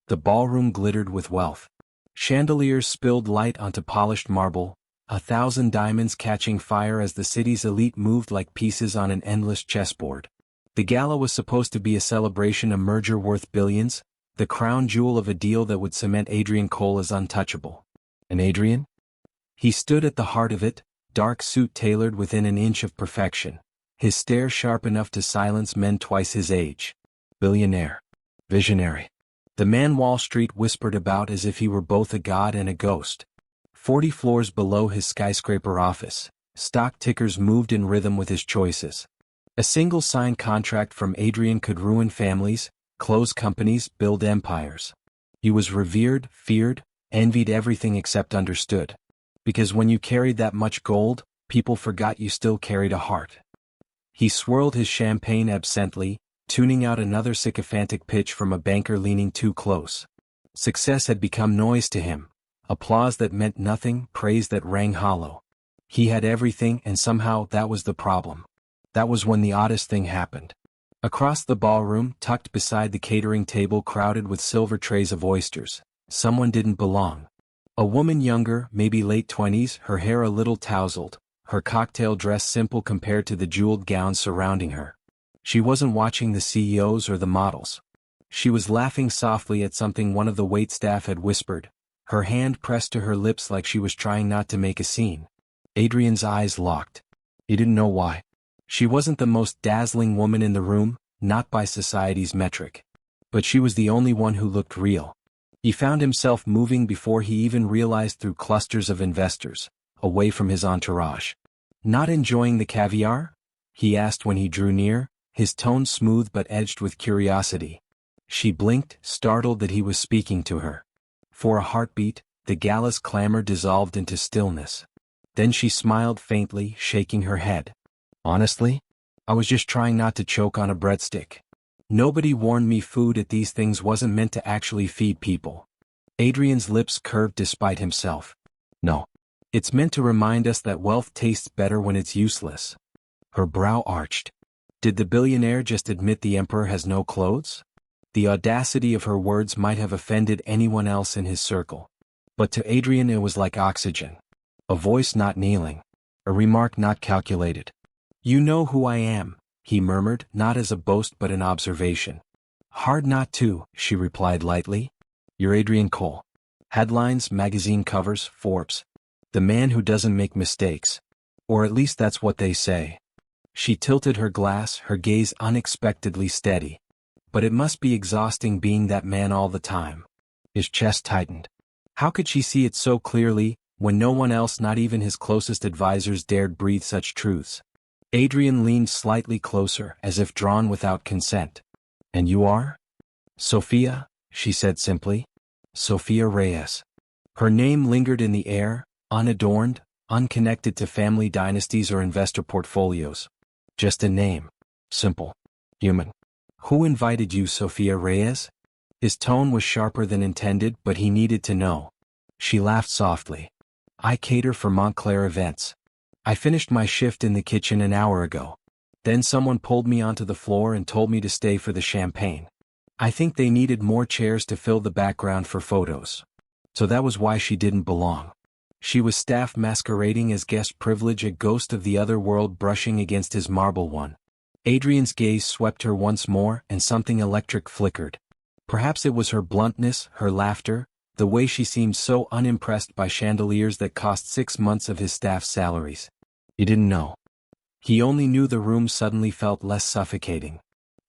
The ballroom glittered with wealth. Chandeliers spilled light onto polished marble, 1,000 diamonds catching fire as the city's elite moved like pieces on an endless chessboard. The gala was supposed to be a celebration, a merger worth billions, the crown jewel of a deal that would cement Adrien Cole as untouchable. And Adrien? He stood at the heart of it, dark suit tailored within an inch of perfection, his stare sharp enough to silence men twice his age. Billionaire. Visionary. The man Wall Street whispered about as if he were both a god and a ghost. 40 floors below his skyscraper office, stock tickers moved in rhythm with his choices. A single signed contract from Adrien could ruin families, close companies, build empires. He was revered, feared, envied, everything except understood. Because when you carried that much gold, people forgot you still carried a heart. He swirled his champagne absently, tuning out another sycophantic pitch from a banker leaning too close. Success had become noise to him, applause that meant nothing, praise that rang hollow. He had everything, and somehow that was the problem. That was when the oddest thing happened. Across the ballroom, tucked beside the catering table crowded with silver trays of oysters, someone didn't belong. A woman younger, maybe late 20s, her hair a little tousled, her cocktail dress simple compared to the jeweled gowns surrounding her. She wasn't watching the CEOs or the models. She was laughing softly at something one of the waitstaff had whispered, her hand pressed to her lips like she was trying not to make a scene. Adrien's eyes locked. He didn't know why. She wasn't the most dazzling woman in the room, not by society's metric. But she was the only one who looked real. He found himself moving before he even realized through clusters of investors, away from his entourage. Not enjoying the caviar? He asked when he drew near, his tone smooth but edged with curiosity. She blinked, startled that he was speaking to her. For a heartbeat, the gala's clamor dissolved into stillness. Then she smiled faintly, shaking her head. Honestly? I was just trying not to choke on a breadstick. Nobody warned me food at these things wasn't meant to actually feed people. Adrien's lips curved despite himself. No. It's meant to remind us that wealth tastes better when it's useless. Her brow arched. Did the billionaire just admit the emperor has no clothes? The audacity of her words might have offended anyone else in his circle. But to Adrien it was like oxygen. A voice not kneeling. A remark not calculated. You know who I am, he murmured, not as a boast but an observation. Hard not to, she replied lightly. You're Adrien Cole. Headlines, magazine covers, Forbes. The man who doesn't make mistakes. Or at least that's what they say. She tilted her glass, her gaze unexpectedly steady. But it must be exhausting being that man all the time. His chest tightened. How could she see it so clearly, when no one else, not even his closest advisors, dared breathe such truths? Adrien leaned slightly closer, as if drawn without consent. And you are? Sophia, she said simply. Sophia Reyes. Her name lingered in the air, unadorned, unconnected to family dynasties or investor portfolios. Just a name. Simple. Human. Who invited you, Sophia Reyes? His tone was sharper than intended, but he needed to know. She laughed softly. I cater for Montclair events. I finished my shift in the kitchen an hour ago. Then someone pulled me onto the floor and told me to stay for the champagne. I think they needed more chairs to fill the background for photos. So that was why she didn't belong. She was staff masquerading as guest privilege, a ghost of the other world brushing against his marble one. Adrien's gaze swept her once more, and something electric flickered. Perhaps it was her bluntness, her laughter, the way she seemed so unimpressed by chandeliers that cost 6 months of his staff's salaries. He didn't know. He only knew the room suddenly felt less suffocating.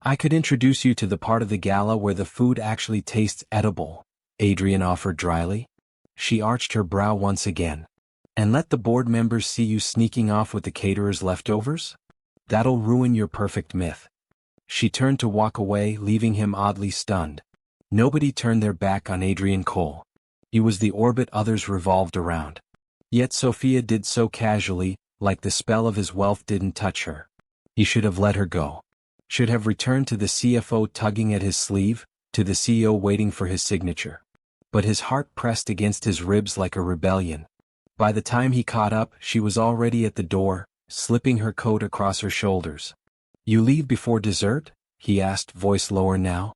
I could introduce you to the part of the gala where the food actually tastes edible, Adrien offered dryly. She arched her brow once again. And let the board members see you sneaking off with the caterer's leftovers? That'll ruin your perfect myth. She turned to walk away, leaving him oddly stunned. Nobody turned their back on Adrien Cole. He was the orbit others revolved around. Yet Sophia did so casually, like the spell of his wealth didn't touch her. He should have let her go. Should have returned to the CFO tugging at his sleeve, to the CEO waiting for his signature. But his heart pressed against his ribs like a rebellion. By the time he caught up, she was already at the door, slipping her coat across her shoulders. You leave before dessert? He asked, voice lower now.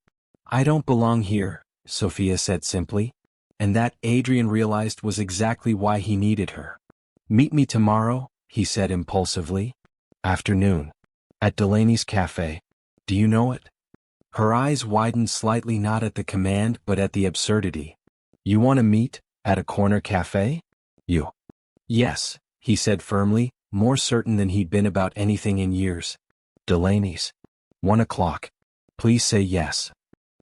I don't belong here, Sophia said simply. And that, Adrien realized, was exactly why he needed her. Meet me tomorrow, he said impulsively. Afternoon. At Delaney's cafe. Do you know it? Her eyes widened slightly, not at the command but at the absurdity. You want to meet? At a corner cafe? You. Yes, he said firmly, more certain than he'd been about anything in years. Delaney's. 1 o'clock. Please say yes.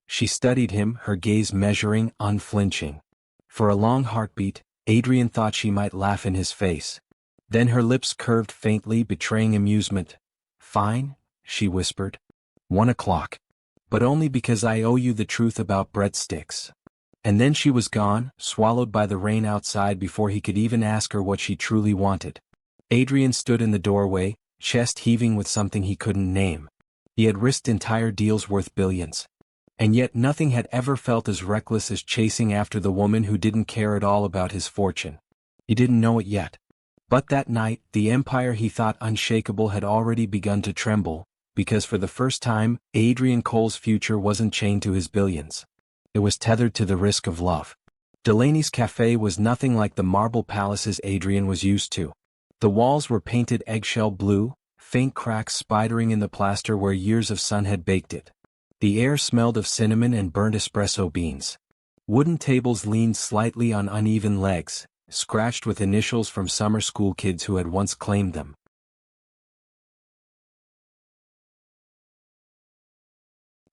She studied him, her gaze measuring, unflinching. For a long heartbeat, Adrien thought she might laugh in his face. Then her lips curved faintly, betraying amusement. Fine, she whispered. 1 o'clock. But only because I owe you the truth about breadsticks. And then she was gone, swallowed by the rain outside before he could even ask her what she truly wanted. Adrien stood in the doorway, chest heaving with something he couldn't name. He had risked entire deals worth billions. And yet nothing had ever felt as reckless as chasing after the woman who didn't care at all about his fortune. He didn't know it yet. But that night, the empire he thought unshakable had already begun to tremble, because for the first time, Adrien Cole's future wasn't chained to his billions. It was tethered to the risk of love. Delaney's cafe was nothing like the marble palaces Adrien was used to. The walls were painted eggshell blue, faint cracks spidering in the plaster where years of sun had baked it. The air smelled of cinnamon and burnt espresso beans. Wooden tables leaned slightly on uneven legs, scratched with initials from summer school kids who had once claimed them.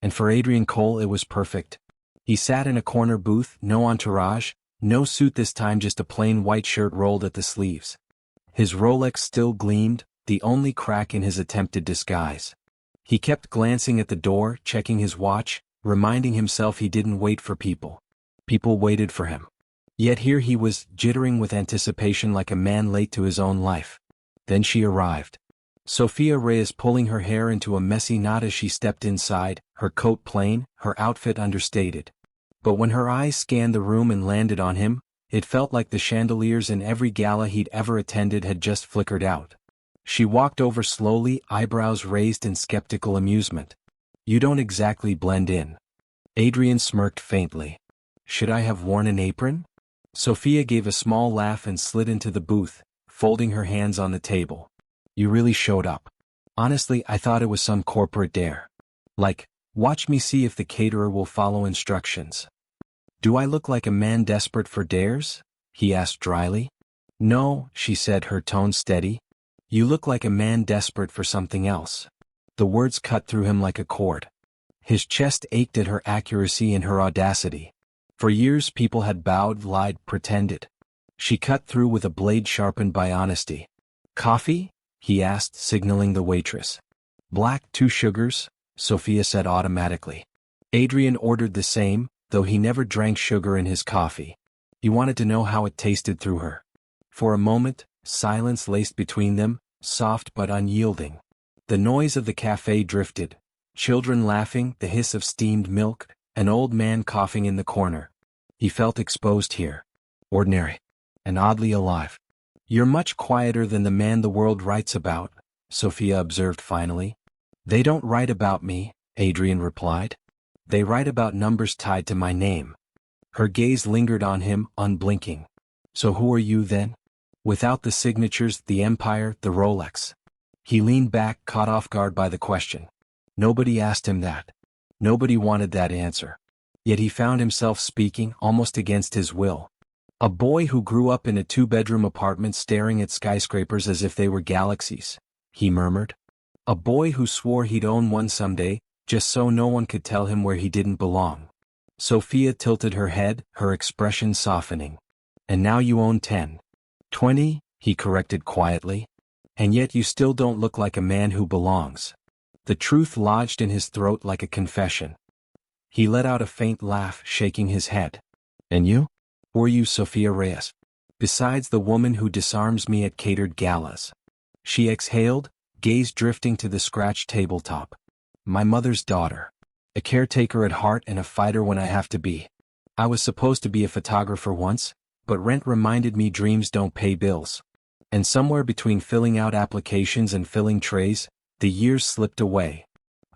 And for Adrien Cole it was perfect. He sat in a corner booth, no entourage, no suit this time, just a plain white shirt rolled at the sleeves. His Rolex still gleamed, the only crack in his attempted disguise. He kept glancing at the door, checking his watch, reminding himself he didn't wait for people. People waited for him. Yet here he was, jittering with anticipation like a man late to his own life. Then she arrived. Sophia Reyes, pulling her hair into a messy knot as she stepped inside, her coat plain, her outfit understated. But when her eyes scanned the room and landed on him, it felt like the chandeliers in every gala he'd ever attended had just flickered out. She walked over slowly, eyebrows raised in skeptical amusement. You don't exactly blend in. Adrien smirked faintly. Should I have worn an apron? Sophia gave a small laugh and slid into the booth, folding her hands on the table. You really showed up. Honestly, I thought it was some corporate dare. Like, watch me see if the caterer will follow instructions. Do I look like a man desperate for dares? He asked dryly. No, she said, her tone steady. You look like a man desperate for something else. The words cut through him like a cord. His chest ached at her accuracy and her audacity. For years people had bowed, lied, pretended. She cut through with a blade sharpened by honesty. Coffee? He asked, signaling the waitress. Black, 2 sugars, Sophia said automatically. Adrien ordered the same, though he never drank sugar in his coffee. He wanted to know how it tasted through her. For a moment, silence laced between them, soft but unyielding. The noise of the cafe drifted. Children laughing, the hiss of steamed milk, an old man coughing in the corner. He felt exposed here. Ordinary. And oddly alive. You're much quieter than the man the world writes about, Sophia observed finally. They don't write about me, Adrien replied. They write about numbers tied to my name. Her gaze lingered on him, unblinking. So who are you then? Without the signatures, the empire, the Rolex. He leaned back, caught off guard by the question. Nobody asked him that. Nobody wanted that answer. Yet he found himself speaking, almost against his will. A boy who grew up in a 2-bedroom apartment staring at skyscrapers as if they were galaxies, he murmured. A boy who swore he'd own one someday, just so no one could tell him where he didn't belong. Sophia tilted her head, her expression softening. And now you own 10. 20, he corrected quietly. And yet you still don't look like a man who belongs. The truth lodged in his throat like a confession. He let out a faint laugh, shaking his head. And you? Who are you, Sophia Reyes? Besides the woman who disarms me at catered galas. She exhaled, gaze drifting to the scratched tabletop. My mother's daughter. A caretaker at heart and a fighter when I have to be. I was supposed to be a photographer once, but rent reminded me dreams don't pay bills. And somewhere between filling out applications and filling trays, the years slipped away.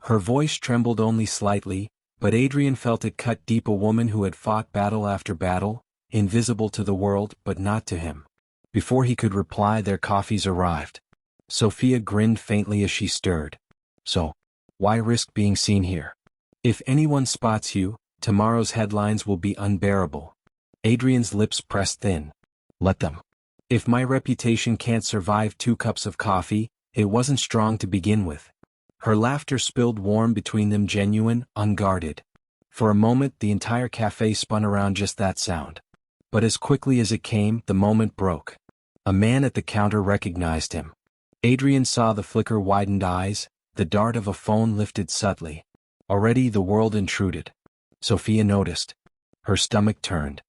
Her voice trembled only slightly, But Adrien felt it cut deep, a woman who had fought battle after battle, invisible to the world but not to him. Before he could reply, their coffees arrived. Sophia grinned faintly as she stirred. So, why risk being seen here? If anyone spots you, tomorrow's headlines will be unbearable. Adrien's lips pressed thin. Let them. If my reputation can't survive 2 cups of coffee, it wasn't strong to begin with. Her laughter spilled warm between them, genuine, unguarded. For a moment the entire cafe spun around just that sound. But as quickly as it came, the moment broke. A man at the counter recognized him. Adrien saw the flicker widened eyes, the dart of a phone lifted subtly. Already the world intruded. Sophia noticed. Her stomach turned.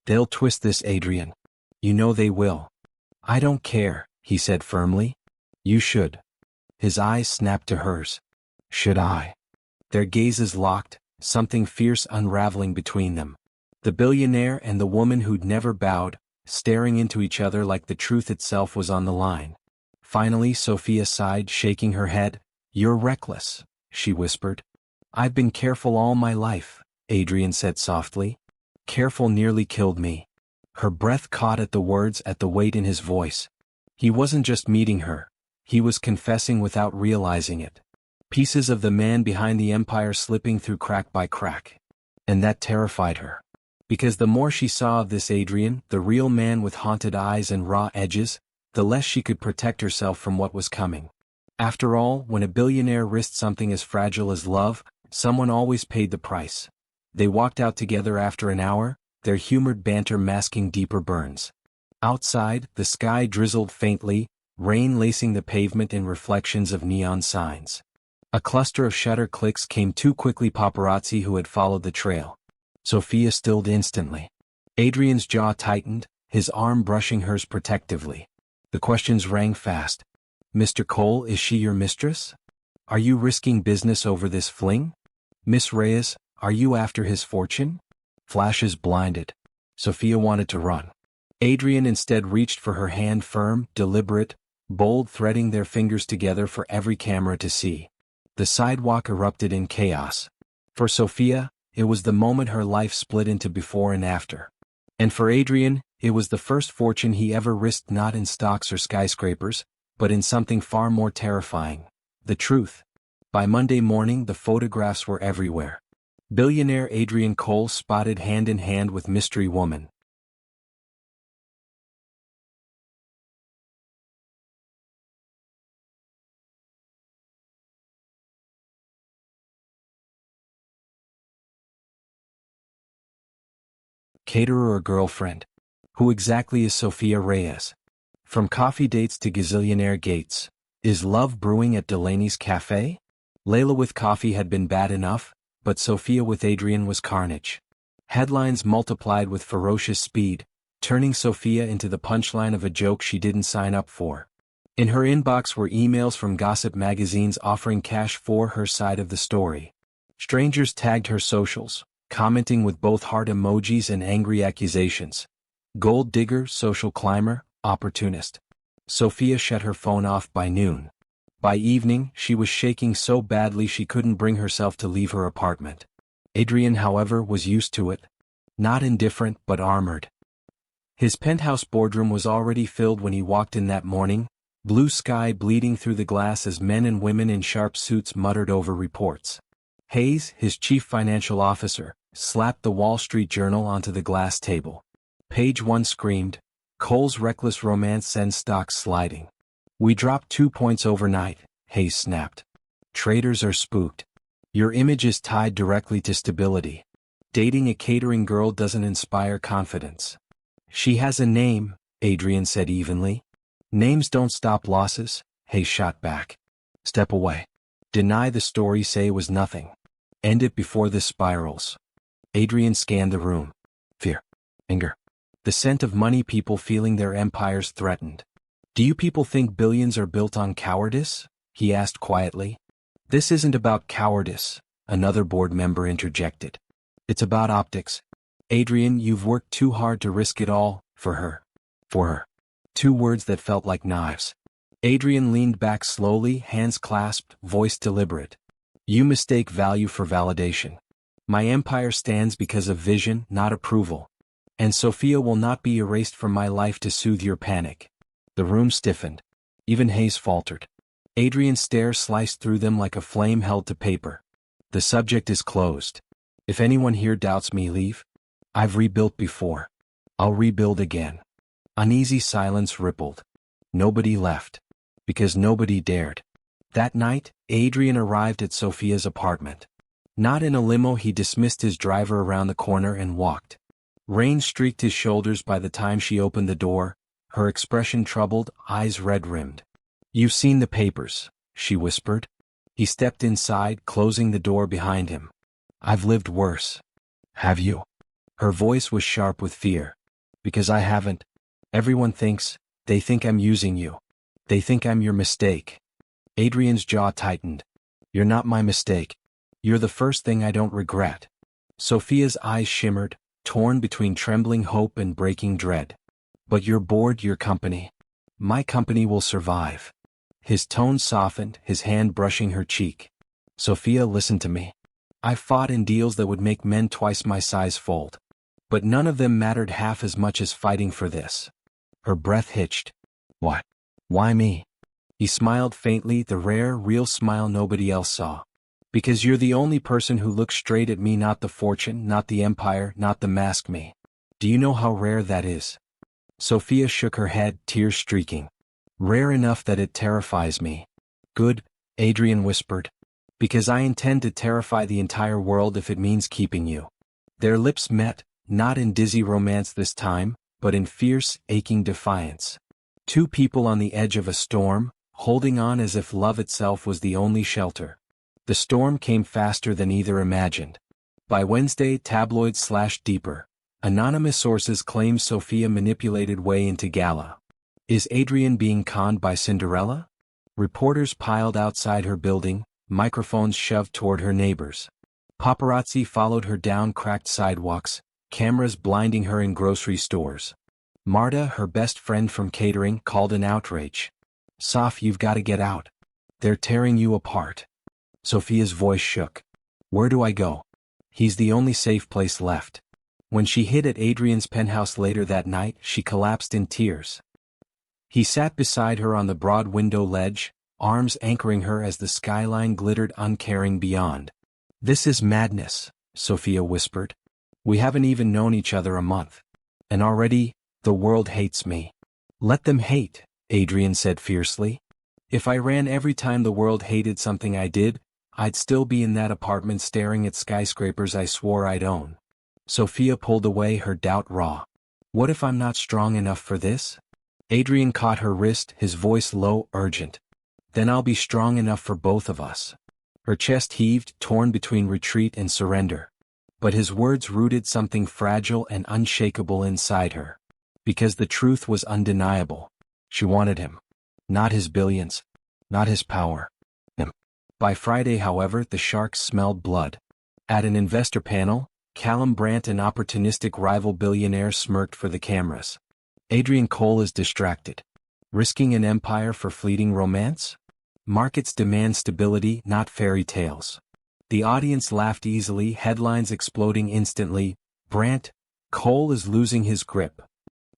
They'll twist this, Adrien. You know they will. I don't care, he said firmly. You should. His eyes snapped to hers. Should I? Their gazes locked, something fierce unraveling between them. The billionaire and the woman who'd never bowed, staring into each other like the truth itself was on the line. Finally Sophia sighed, shaking her head. You're reckless, she whispered. I've been careful all my life, Adrien said softly. Careful nearly killed me. Her breath caught at the words, at the weight in his voice. He wasn't just meeting her. He was confessing without realizing it. Pieces of the man behind the empire slipping through crack by crack. And that terrified her. Because the more she saw of this Adrien, the real man with haunted eyes and raw edges, the less she could protect herself from what was coming. After all, when a billionaire risked something as fragile as love, someone always paid the price. They walked out together after an hour, their humored banter masking deeper burns. Outside, the sky drizzled faintly, rain lacing the pavement in reflections of neon signs. A cluster of shutter clicks came too quickly, paparazzi who had followed the trail. Sophia stilled instantly. Adrien's jaw tightened, his arm brushing hers protectively. The questions rang fast. Mr. Cole, is she your mistress? Are you risking business over this fling? Miss Reyes, are you after his fortune? Flashes blinded. Sophia wanted to run. Adrien instead reached for her hand, firm, deliberate, bold, threading their fingers together for every camera to see. The sidewalk erupted in chaos. For Sophia, it was the moment her life split into before and after. And for Adrien, it was the first fortune he ever risked, not in stocks or skyscrapers, but in something far more terrifying. The truth. By Monday morning the photographs were everywhere. Billionaire Adrien Cole spotted hand in hand with mystery woman. Caterer or girlfriend? Who exactly is Sophia Reyes? From coffee dates to gazillionaire gates. Is love brewing at Delaney's cafe? Layla with coffee had been bad enough, but Sophia with Adrien was carnage. Headlines multiplied with ferocious speed, turning Sophia into the punchline of a joke she didn't sign up for. In her inbox were emails from gossip magazines offering cash for her side of the story. Strangers tagged her socials, commenting with both heart emojis and angry accusations. Gold digger, social climber, opportunist. Sophia shut her phone off by noon. By evening, she was shaking so badly she couldn't bring herself to leave her apartment. Adrien, however, was used to it. Not indifferent, but armored. His penthouse boardroom was already filled when he walked in that morning, blue sky bleeding through the glass as men and women in sharp suits muttered over reports. Hayes, his chief financial officer, slapped the Wall Street Journal onto the glass table. Page 1 screamed, Cole's reckless romance sends stocks sliding. We dropped 2 points overnight, Hayes snapped. Traders are spooked. Your image is tied directly to stability. Dating a catering girl doesn't inspire confidence. She has a name, Adrien said evenly. Names don't stop losses, Hayes shot back. Step away. Deny the story, say it was nothing. End it before this spirals. Adrien scanned the room. Fear. Anger. The scent of money, people feeling their empires threatened. Do you people think billions are built on cowardice? He asked quietly. This isn't about cowardice, another board member interjected. It's about optics. Adrien, you've worked too hard to risk it all, for her. For her. 2 words that felt like knives. Adrien leaned back slowly, hands clasped, voice deliberate. You mistake value for validation. My empire stands because of vision, not approval. And Sophia will not be erased from my life to soothe your panic. The room stiffened. Even Hayes faltered. Adrien's stare sliced through them like a flame held to paper. The subject is closed. If anyone here doubts me, leave. I've rebuilt before. I'll rebuild again. Uneasy silence rippled. Nobody left. Because nobody dared. That night, Adrien arrived at Sophia's apartment. Not in a limo, he dismissed his driver around the corner and walked. Rain streaked his shoulders by the time she opened the door, her expression troubled, eyes red-rimmed. "You've seen the papers," she whispered. He stepped inside, closing the door behind him. "I've lived worse." "Have you?" Her voice was sharp with fear. "Because I haven't. Everyone thinks, they think I'm using you. They think I'm your mistake." Adrien's jaw tightened. "You're not my mistake. You're the first thing I don't regret." Sophia's eyes shimmered, torn between trembling hope and breaking dread. "But you're bored your company. My company will survive." His tone softened, his hand brushing her cheek. "Sophia, listen to me. I've fought in deals that would make men twice my size fold. But none of them mattered half as much as fighting for this." Her breath hitched. "What? Why me?" He smiled faintly, the rare, real smile nobody else saw. "Because you're the only person who looks straight at me, not the fortune, not the empire, not the mask me. Do you know how rare that is?" Sophia shook her head, tears streaking. "Rare enough that it terrifies me." "Good," Adrien whispered. "Because I intend to terrify the entire world if it means keeping you." Their lips met, not in dizzy romance this time, but in fierce, aching defiance. Two people on the edge of a storm, holding on as if love itself was the only shelter. The storm came faster than either imagined. By Wednesday, tabloids slashed deeper. Anonymous sources claimed Sophia manipulated way into gala. Is Adrien being conned by Cinderella? Reporters piled outside her building, microphones shoved toward her neighbors. Paparazzi followed her down cracked sidewalks, cameras blinding her in grocery stores. Marta, her best friend from catering, called an outrage. "Soph, you've got to get out. They're tearing you apart." Sophia's voice shook. "Where do I go?" He's the only safe place left. When she hid at Adrien's penthouse later that night, she collapsed in tears. He sat beside her on the broad window ledge, arms anchoring her as the skyline glittered uncaring beyond. "This is madness," Sophia whispered. "We haven't even known each other a month. And already, the world hates me." "Let them hate," Adrien said fiercely. "If I ran every time the world hated something I did, I'd still be in that apartment staring at skyscrapers I swore I'd own." Sophia pulled away, her doubt raw. "What if I'm not strong enough for this?" Adrien caught her wrist, his voice low, urgent. "Then I'll be strong enough for both of us." Her chest heaved, torn between retreat and surrender. But his words rooted something fragile and unshakable inside her. Because the truth was undeniable. She wanted him. Not his billions. Not his power. Him. By Friday, however, the sharks smelled blood. At an investor panel, Callum Brandt, an opportunistic rival billionaire, smirked for the cameras. "Adrien Cole is distracted. Risking an empire for fleeting romance? Markets demand stability, not fairy tales." The audience laughed easily, headlines exploding instantly. "Brandt, Cole is losing his grip."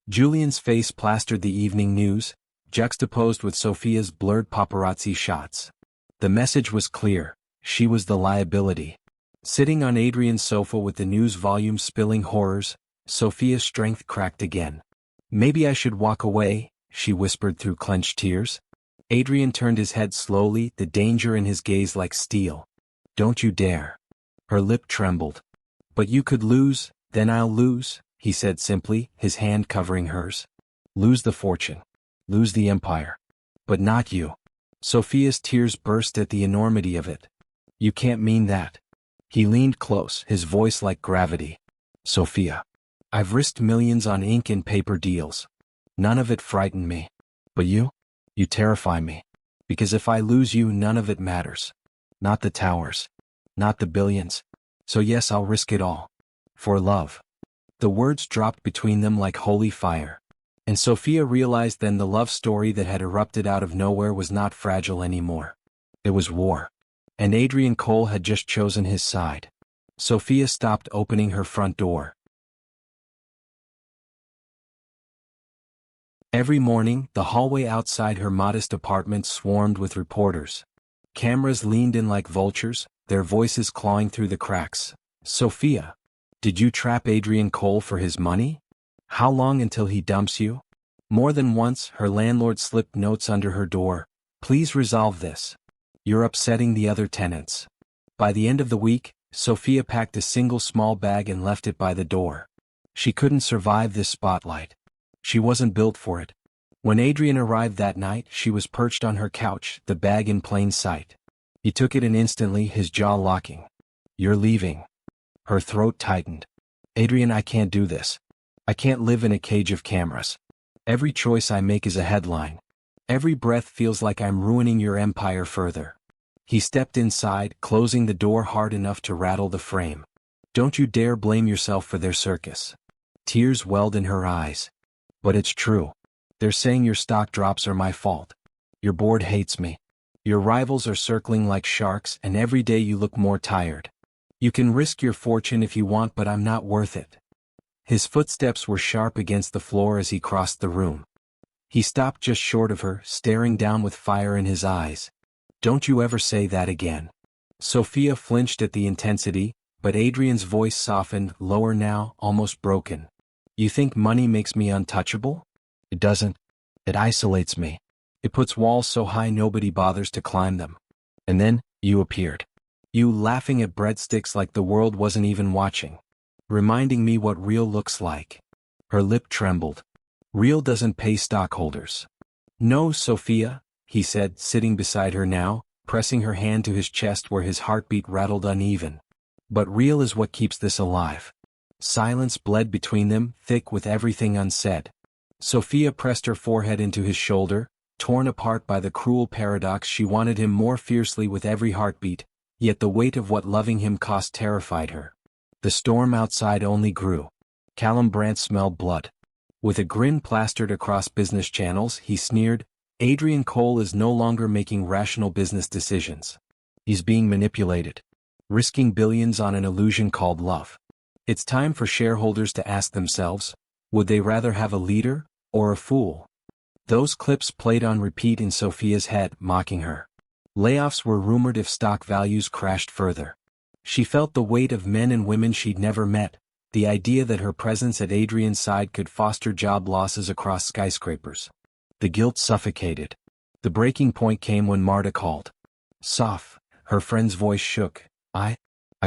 Julian's face plastered the evening news, juxtaposed with Sophia's blurred paparazzi shots. The message was clear: she was the liability. Sitting on Adrien's sofa with the news volume spilling horrors, Sophia's strength cracked again. "Maybe I should walk away," she whispered through clenched tears. Adrien turned his head slowly, the danger in his gaze like steel. "Don't you dare." Her lip trembled. "But you could lose, then I'll lose," he said simply, his hand covering hers. "Lose the fortune. Lose the empire. But not you." Sophia's tears burst at the enormity of it. "You can't mean that." He leaned close, his voice like gravity. "Sophia, I've risked millions on ink and paper deals. None of it frightened me. But you? You terrify me. Because if I lose you, none of it matters. Not the towers. Not the billions. So yes, I'll risk it all. For love." The words dropped between them like holy fire. And Sophia realized then the love story that had erupted out of nowhere was not fragile anymore. It was war. And Adrien Cole had just chosen his side. Sophia stopped opening her front door. Every morning, the hallway outside her modest apartment swarmed with reporters. Cameras leaned in like vultures, their voices clawing through the cracks. Sophia, did you trap Adrien Cole for his money? How long until he dumps you? More than once, her landlord slipped notes under her door. Please resolve this. You're upsetting the other tenants. By the end of the week, Sophia packed a single small bag and left it by the door. She couldn't survive this spotlight. She wasn't built for it. When Adrien arrived that night, she was perched on her couch, the bag in plain sight. He took it and instantly, his jaw locking. You're leaving. Her throat tightened. Adrien, I can't do this. I can't live in a cage of cameras. Every choice I make is a headline. Every breath feels like I'm ruining your empire further. He stepped inside, closing the door hard enough to rattle the frame. Don't you dare blame yourself for their circus. Tears welled in her eyes. But it's true. They're saying your stock drops are my fault. Your board hates me. Your rivals are circling like sharks, and every day you look more tired. You can risk your fortune if you want, but I'm not worth it. His footsteps were sharp against the floor as he crossed the room. He stopped just short of her, staring down with fire in his eyes. Don't you ever say that again. Sophia flinched at the intensity, but Adrien's voice softened, lower now, almost broken. You think money makes me untouchable? It doesn't. It isolates me. It puts walls so high nobody bothers to climb them. And then, you appeared. You laughing at breadsticks like the world wasn't even watching. Reminding me what real looks like. Her lip trembled. Real doesn't pay stockholders. No, Sophia, he said, sitting beside her now, pressing her hand to his chest where his heartbeat rattled uneven. But real is what keeps this alive. Silence bled between them, thick with everything unsaid. Sophia pressed her forehead into his shoulder, torn apart by the cruel paradox. She wanted him more fiercely with every heartbeat, yet the weight of what loving him cost terrified her. The storm outside only grew. Callum Brandt smelled blood. With a grin plastered across business channels, he sneered, Adrien Cole is no longer making rational business decisions. He's being manipulated. Risking billions on an illusion called love. It's time for shareholders to ask themselves, would they rather have a leader, or a fool? Those clips played on repeat in Sophia's head, mocking her. Layoffs were rumored if stock values crashed further. She felt the weight of men and women she'd never met, the idea that her presence at Adrien's side could foster job losses across skyscrapers. The guilt suffocated. The breaking point came when Marta called. Soph, her friend's voice shook. I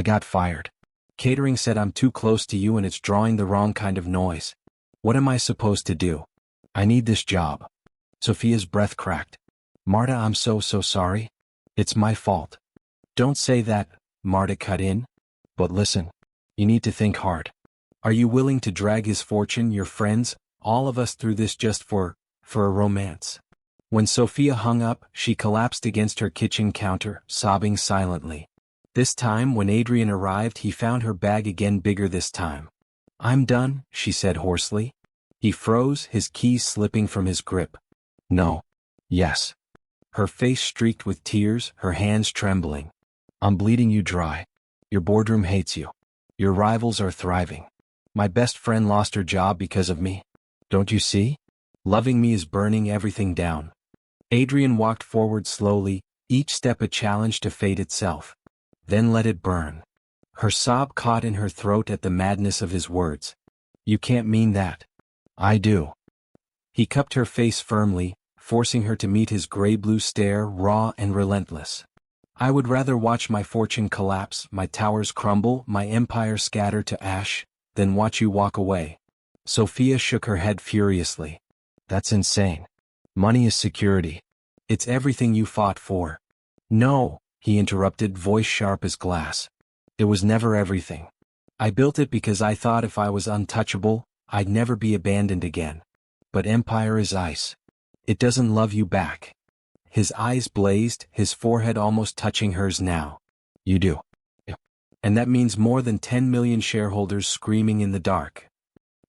got fired. Catering said I'm too close to you and it's drawing the wrong kind of noise. What am I supposed to do? I need this job. Sophia's breath cracked. Marta, I'm so sorry. It's my fault. Don't say that, Marta cut in. But listen, you need to think hard. Are you willing to drag his fortune, your friends, all of us through this just for a romance? When Sophia hung up, she collapsed against her kitchen counter, sobbing silently. This time, when Adrien arrived, he found her bag again, bigger this time. I'm done, she said hoarsely. He froze, his keys slipping from his grip. No. Yes. Her face streaked with tears, her hands trembling. I'm bleeding you dry. Your boardroom hates you. Your rivals are thriving. My best friend lost her job because of me. Don't you see? Loving me is burning everything down. Adrien walked forward slowly, each step a challenge to fate itself. Then let it burn. Her sob caught in her throat at the madness of his words. You can't mean that. I do. He cupped her face firmly, forcing her to meet his gray-blue stare, raw and relentless. I would rather watch my fortune collapse, my towers crumble, my empire scatter to ash, than watch you walk away. Sophia shook her head furiously. That's insane. Money is security. It's everything you fought for. No, he interrupted, voice sharp as glass. It was never everything. I built it because I thought if I was untouchable, I'd never be abandoned again. But empire is ice. It doesn't love you back. His eyes blazed, his forehead almost touching hers now. You do. And that means more than 10 million shareholders screaming in the dark.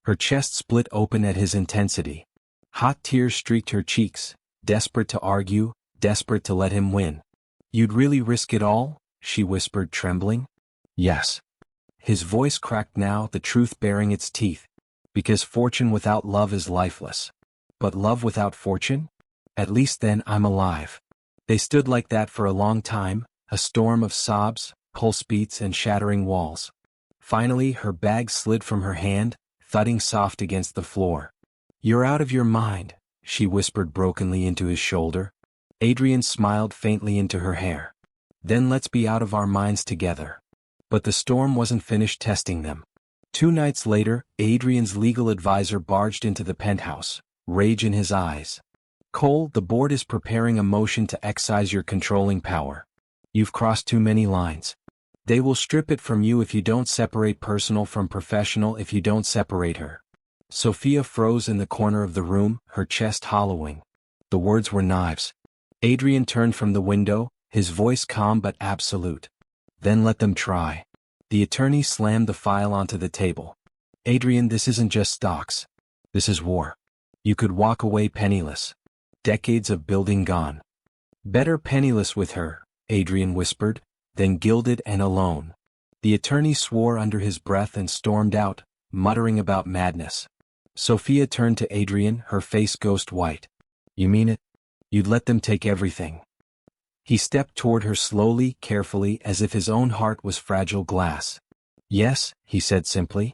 Her chest split open at his intensity. Hot tears streaked her cheeks, desperate to argue, desperate to let him win. You'd really risk it all? She whispered, trembling. Yes. His voice cracked now, the truth baring its teeth. Because fortune without love is lifeless. But love without fortune? At least then I'm alive. They stood like that for a long time, a storm of sobs, pulse beats and shattering walls. Finally her bag slid from her hand, thudding soft against the floor. "You're out of your mind," she whispered brokenly into his shoulder. Adrien smiled faintly into her hair. "Then let's be out of our minds together." But the storm wasn't finished testing them. 2 nights later, Adrien's legal advisor barged into the penthouse, rage in his eyes. "Cole, the board is preparing a motion to excise your controlling power. You've crossed too many lines. They will strip it from you if you don't separate personal from professional, if you don't separate her." Sophia froze in the corner of the room, her chest hollowing. The words were knives. Adrien turned from the window, his voice calm but absolute. "Then let them try." The attorney slammed the file onto the table. "Adrien, this isn't just stocks. This is war. You could walk away penniless. Decades of building gone." "Better penniless with her," Adrien whispered, "than gilded and alone." The attorney swore under his breath and stormed out, muttering about madness. Sophia turned to Adrien, her face ghost white. "You mean it? You'd let them take everything?" He stepped toward her slowly, carefully, as if his own heart was fragile glass. "Yes," he said simply.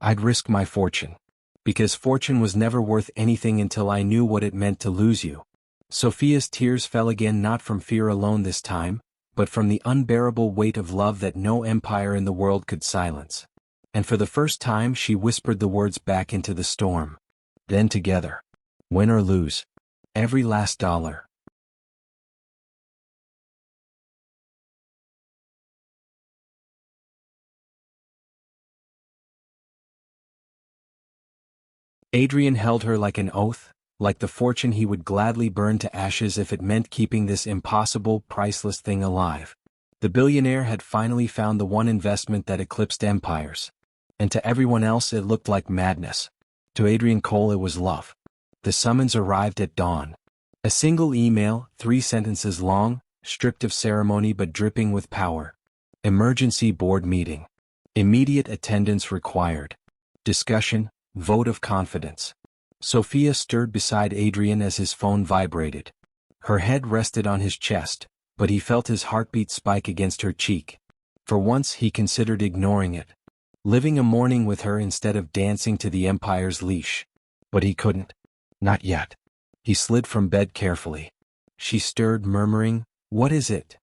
"I'd risk my fortune. Because fortune was never worth anything until I knew what it meant to lose you." Sophia's tears fell again, not from fear alone this time, but from the unbearable weight of love that no empire in the world could silence. And for the first time she whispered the words back into the storm. "Then together. Win or lose. Every last dollar." Adrien held her like an oath, like the fortune he would gladly burn to ashes if it meant keeping this impossible, priceless thing alive. The billionaire had finally found the one investment that eclipsed empires. And to everyone else it looked like madness. To Adrien Cole it was love. The summons arrived at dawn. A single email, 3 sentences long, stripped of ceremony but dripping with power. Emergency board meeting. Immediate attendance required. Discussion. Vote of confidence. Sophia stirred beside Adrien as his phone vibrated. Her head rested on his chest, but he felt his heartbeat spike against her cheek. For once he considered ignoring it. Living a morning with her instead of dancing to the empire's leash. But he couldn't. Not yet. He slid from bed carefully. She stirred, murmuring, "What is it?"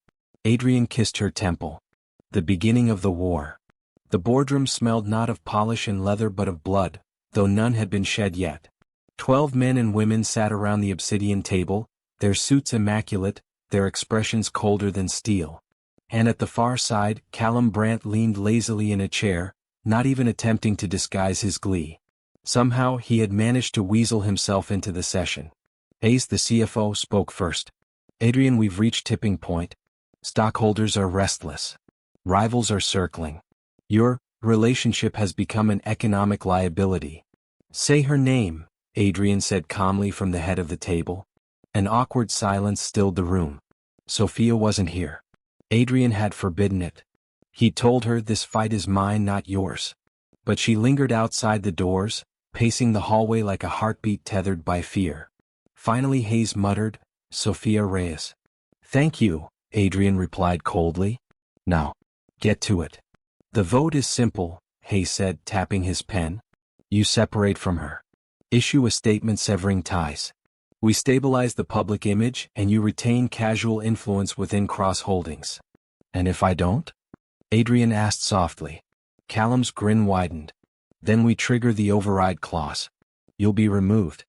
Adrien kissed her temple. "The beginning of the war." The boardroom smelled not of polish and leather but of blood, though none had been shed yet. 12 men and women sat around the obsidian table, their suits immaculate, their expressions colder than steel. And at the far side, Callum Brandt leaned lazily in a chair, not even attempting to disguise his glee. Somehow he had managed to weasel himself into the session. Hayes, the CFO, spoke first. "Adrien, we've reached tipping point. Stockholders are restless. Rivals are circling. Your relationship has become an economic liability." "Say her name," Adrien said calmly from the head of the table. An awkward silence stilled the room. Sophia wasn't here. Adrien had forbidden it. He told her, "This fight is mine, not yours." But she lingered outside the doors, pacing the hallway like a heartbeat tethered by fear. Finally Hayes muttered, "Sophia Reyes." "Thank you," Adrien replied coldly. "Now, get to it." "The vote is simple," Hayes said, tapping his pen. "You separate from her. Issue a statement severing ties. We stabilize the public image and you retain casual influence within Cross Holdings." "And if I don't?" Adrien asked softly. Callum's grin widened. "Then we trigger the override clause. You'll be removed.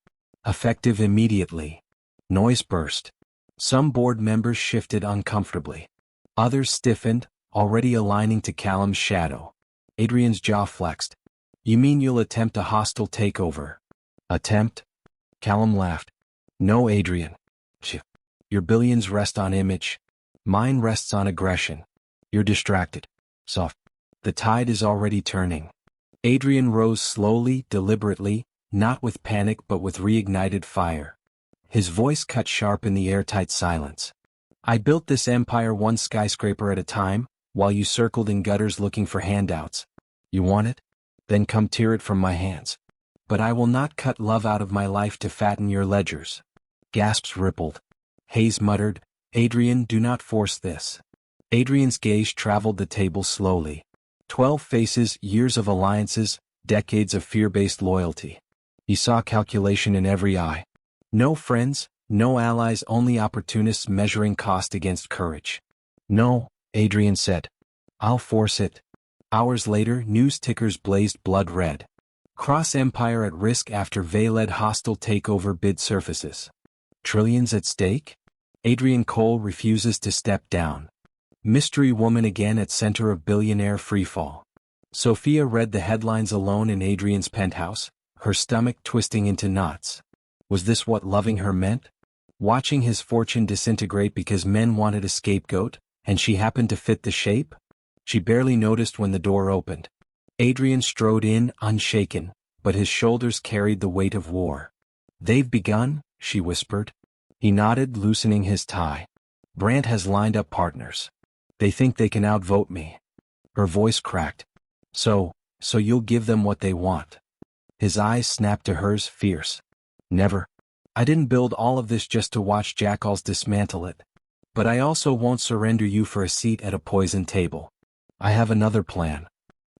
Effective immediately." Noise burst. Some board members shifted uncomfortably. Others stiffened, already aligning to Callum's shadow. Adrien's jaw flexed. "You mean you'll attempt a hostile takeover?" "Attempt?" Callum laughed. "No, Adrien. Your billions rest on image. Mine rests on aggression. You're distracted. Soft. The tide is already turning." Adrien rose slowly, deliberately, not with panic but with reignited fire. His voice cut sharp in the airtight silence. "I built this empire one skyscraper at a time, while you circled in gutters looking for handouts. You want it? Then come tear it from my hands. But I will not cut love out of my life to fatten your ledgers. Gasps rippled. Hayes muttered, Adrien, do not force this. Adrien's gaze traveled the table slowly. 12 faces, years of alliances, decades of fear-based loyalty. He saw calculation in every eye. No friends, no allies, only opportunists measuring cost against courage. No, Adrien said. I'll force it. Hours later, news tickers blazed blood red. Cross-empire at risk after Vay-led hostile takeover bid surfaces. Trillions at stake? Adrien Cole refuses to step down. Mystery woman again at center of billionaire freefall. Sophia read the headlines alone in Adrien's penthouse, her stomach twisting into knots. Was this what loving her meant? Watching his fortune disintegrate because men wanted a scapegoat, and she happened to fit the shape? She barely noticed when the door opened. Adrien strode in, unshaken, but his shoulders carried the weight of war. They've begun, she whispered. He nodded, loosening his tie. Brandt has lined up partners. They think they can outvote me. Her voice cracked. So you'll give them what they want. His eyes snapped to hers, fierce. Never. I didn't build all of this just to watch jackals dismantle it. But I also won't surrender you for a seat at a poison table. I have another plan.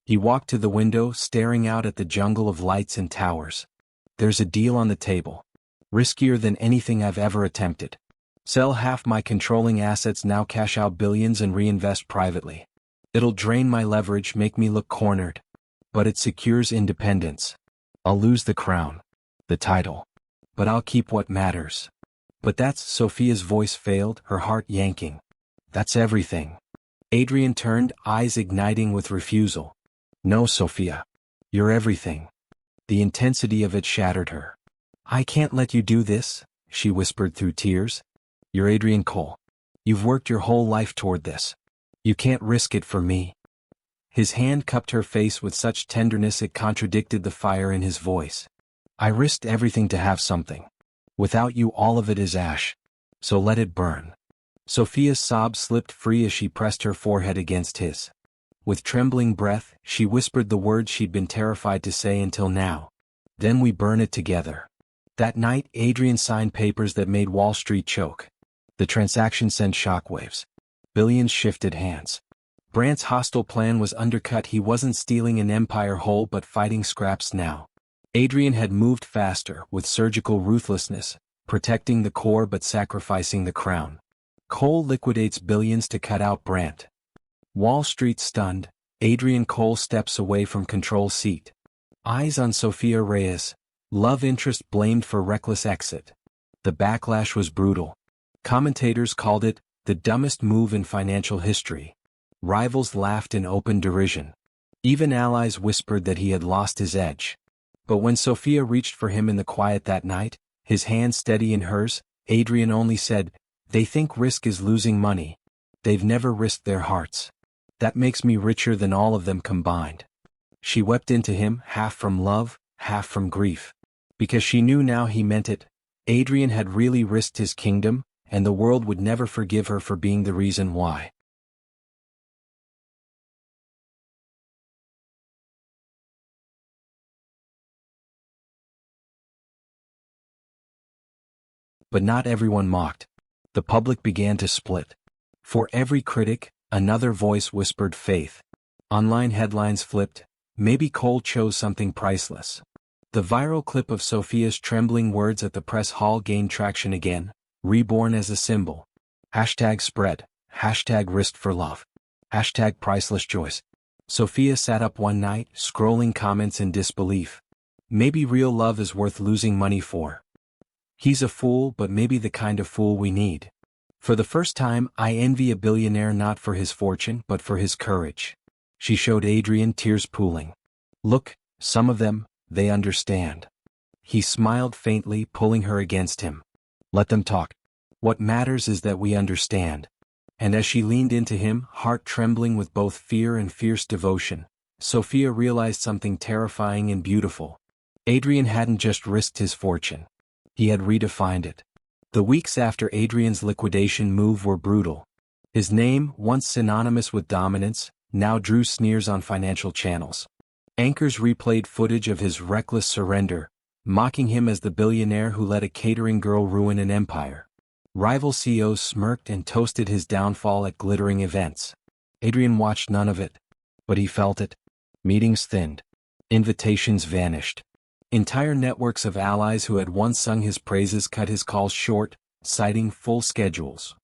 He walked to the window, staring out at the jungle of lights and towers. There's a deal on the table. Riskier than anything I've ever attempted. Sell half my controlling assets now, cash out billions and reinvest privately. It'll drain my leverage, make me look cornered. But it secures independence. I'll lose the crown. The title. But I'll keep what matters. But that's, Sophia's voice failed, her heart yanking. That's everything. Adrien turned, eyes igniting with refusal. No, Sophia. You're everything. The intensity of it shattered her. I can't let you do this, she whispered through tears. You're Adrien Cole. You've worked your whole life toward this. You can't risk it for me. His hand cupped her face with such tenderness it contradicted the fire in his voice. I risked everything to have something. Without you, all of it is ash. So let it burn. Sophia's sobs slipped free as she pressed her forehead against his. With trembling breath, she whispered the words she'd been terrified to say until now. Then we burn it together. That night, Adrien signed papers that made Wall Street choke. The transaction sent shockwaves. Billions shifted hands. Brandt's hostile plan was undercut. He wasn't stealing an empire whole but fighting scraps now. Adrien had moved faster, with surgical ruthlessness, protecting the core but sacrificing the crown. Cole liquidates billions to cut out Brandt. Wall Street stunned, Adrien Cole steps away from control seat. Eyes on Sophia Reyes, love interest blamed for reckless exit. The backlash was brutal. Commentators called it the dumbest move in financial history. Rivals laughed in open derision. Even allies whispered that he had lost his edge. But when Sophia reached for him in the quiet that night, his hand steady in hers, Adrien only said, They think risk is losing money. They've never risked their hearts. That makes me richer than all of them combined. She wept into him, half from love, half from grief. Because she knew now he meant it. Adrien had really risked his kingdom, and the world would never forgive her for being the reason why. But not everyone mocked. The public began to split. For every critic, another voice whispered faith. Online headlines flipped. Maybe Cole chose something priceless. The viral clip of Sophia's trembling words at the press hall gained traction again, reborn as a symbol. #spread. #risked for love. #priceless joys. Sophia sat up one night, scrolling comments in disbelief. Maybe real love is worth losing money for. He's a fool, but maybe the kind of fool we need. For the first time, I envy a billionaire not for his fortune but for his courage. She showed Adrien, tears pooling. Look, some of them, they understand. He smiled faintly, pulling her against him. Let them talk. What matters is that we understand. And as she leaned into him, heart trembling with both fear and fierce devotion, Sophia realized something terrifying and beautiful. Adrien hadn't just risked his fortune. He had redefined it. The weeks after Adrien's liquidation move were brutal. His name, once synonymous with dominance, now drew sneers on financial channels. Anchors replayed footage of his reckless surrender, mocking him as the billionaire who let a catering girl ruin an empire. Rival CEOs smirked and toasted his downfall at glittering events. Adrien watched none of it, but he felt it. Meetings thinned. Invitations vanished. Entire networks of allies who had once sung his praises cut his calls short, citing full schedules.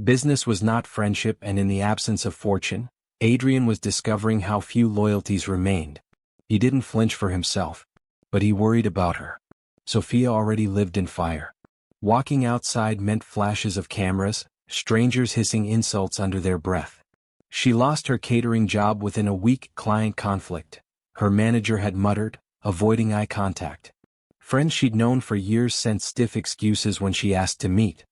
Business was not friendship, and in the absence of fortune, Adrien was discovering how few loyalties remained. He didn't flinch for himself, but he worried about her. Sophia already lived in fire. Walking outside meant flashes of cameras, strangers hissing insults under their breath. She lost her catering job within a week. Client conflict. Her manager had muttered, avoiding eye contact. Friends she'd known for years sent stiff excuses when she asked to meet.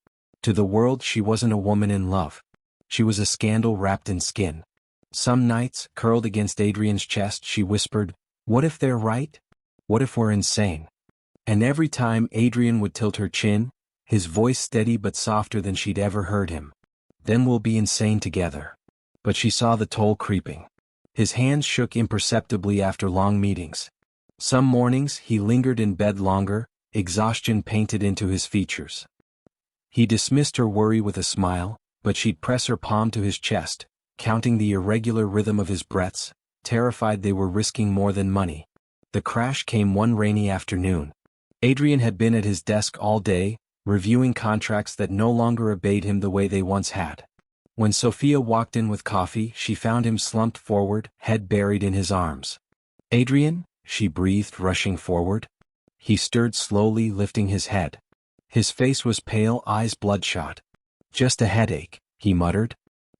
To the world, she wasn't a woman in love. She was a scandal wrapped in skin. Some nights, curled against Adrien's chest, she whispered, "What if they're right? What if we're insane?" And every time Adrien would tilt her chin, his voice steady but softer than she'd ever heard him. "Then we'll be insane together." But she saw the toll creeping. His hands shook imperceptibly after long meetings. Some mornings he lingered in bed longer, exhaustion painted into his features. He dismissed her worry with a smile, but she'd press her palm to his chest, counting the irregular rhythm of his breaths, terrified they were risking more than money. The crash came one rainy afternoon. Adrien had been at his desk all day, reviewing contracts that no longer obeyed him the way they once had. When Sophia walked in with coffee, she found him slumped forward, head buried in his arms. "Adrien?" she breathed, rushing forward. He stirred slowly, lifting his head. His face was pale, eyes bloodshot. "Just a headache," he muttered.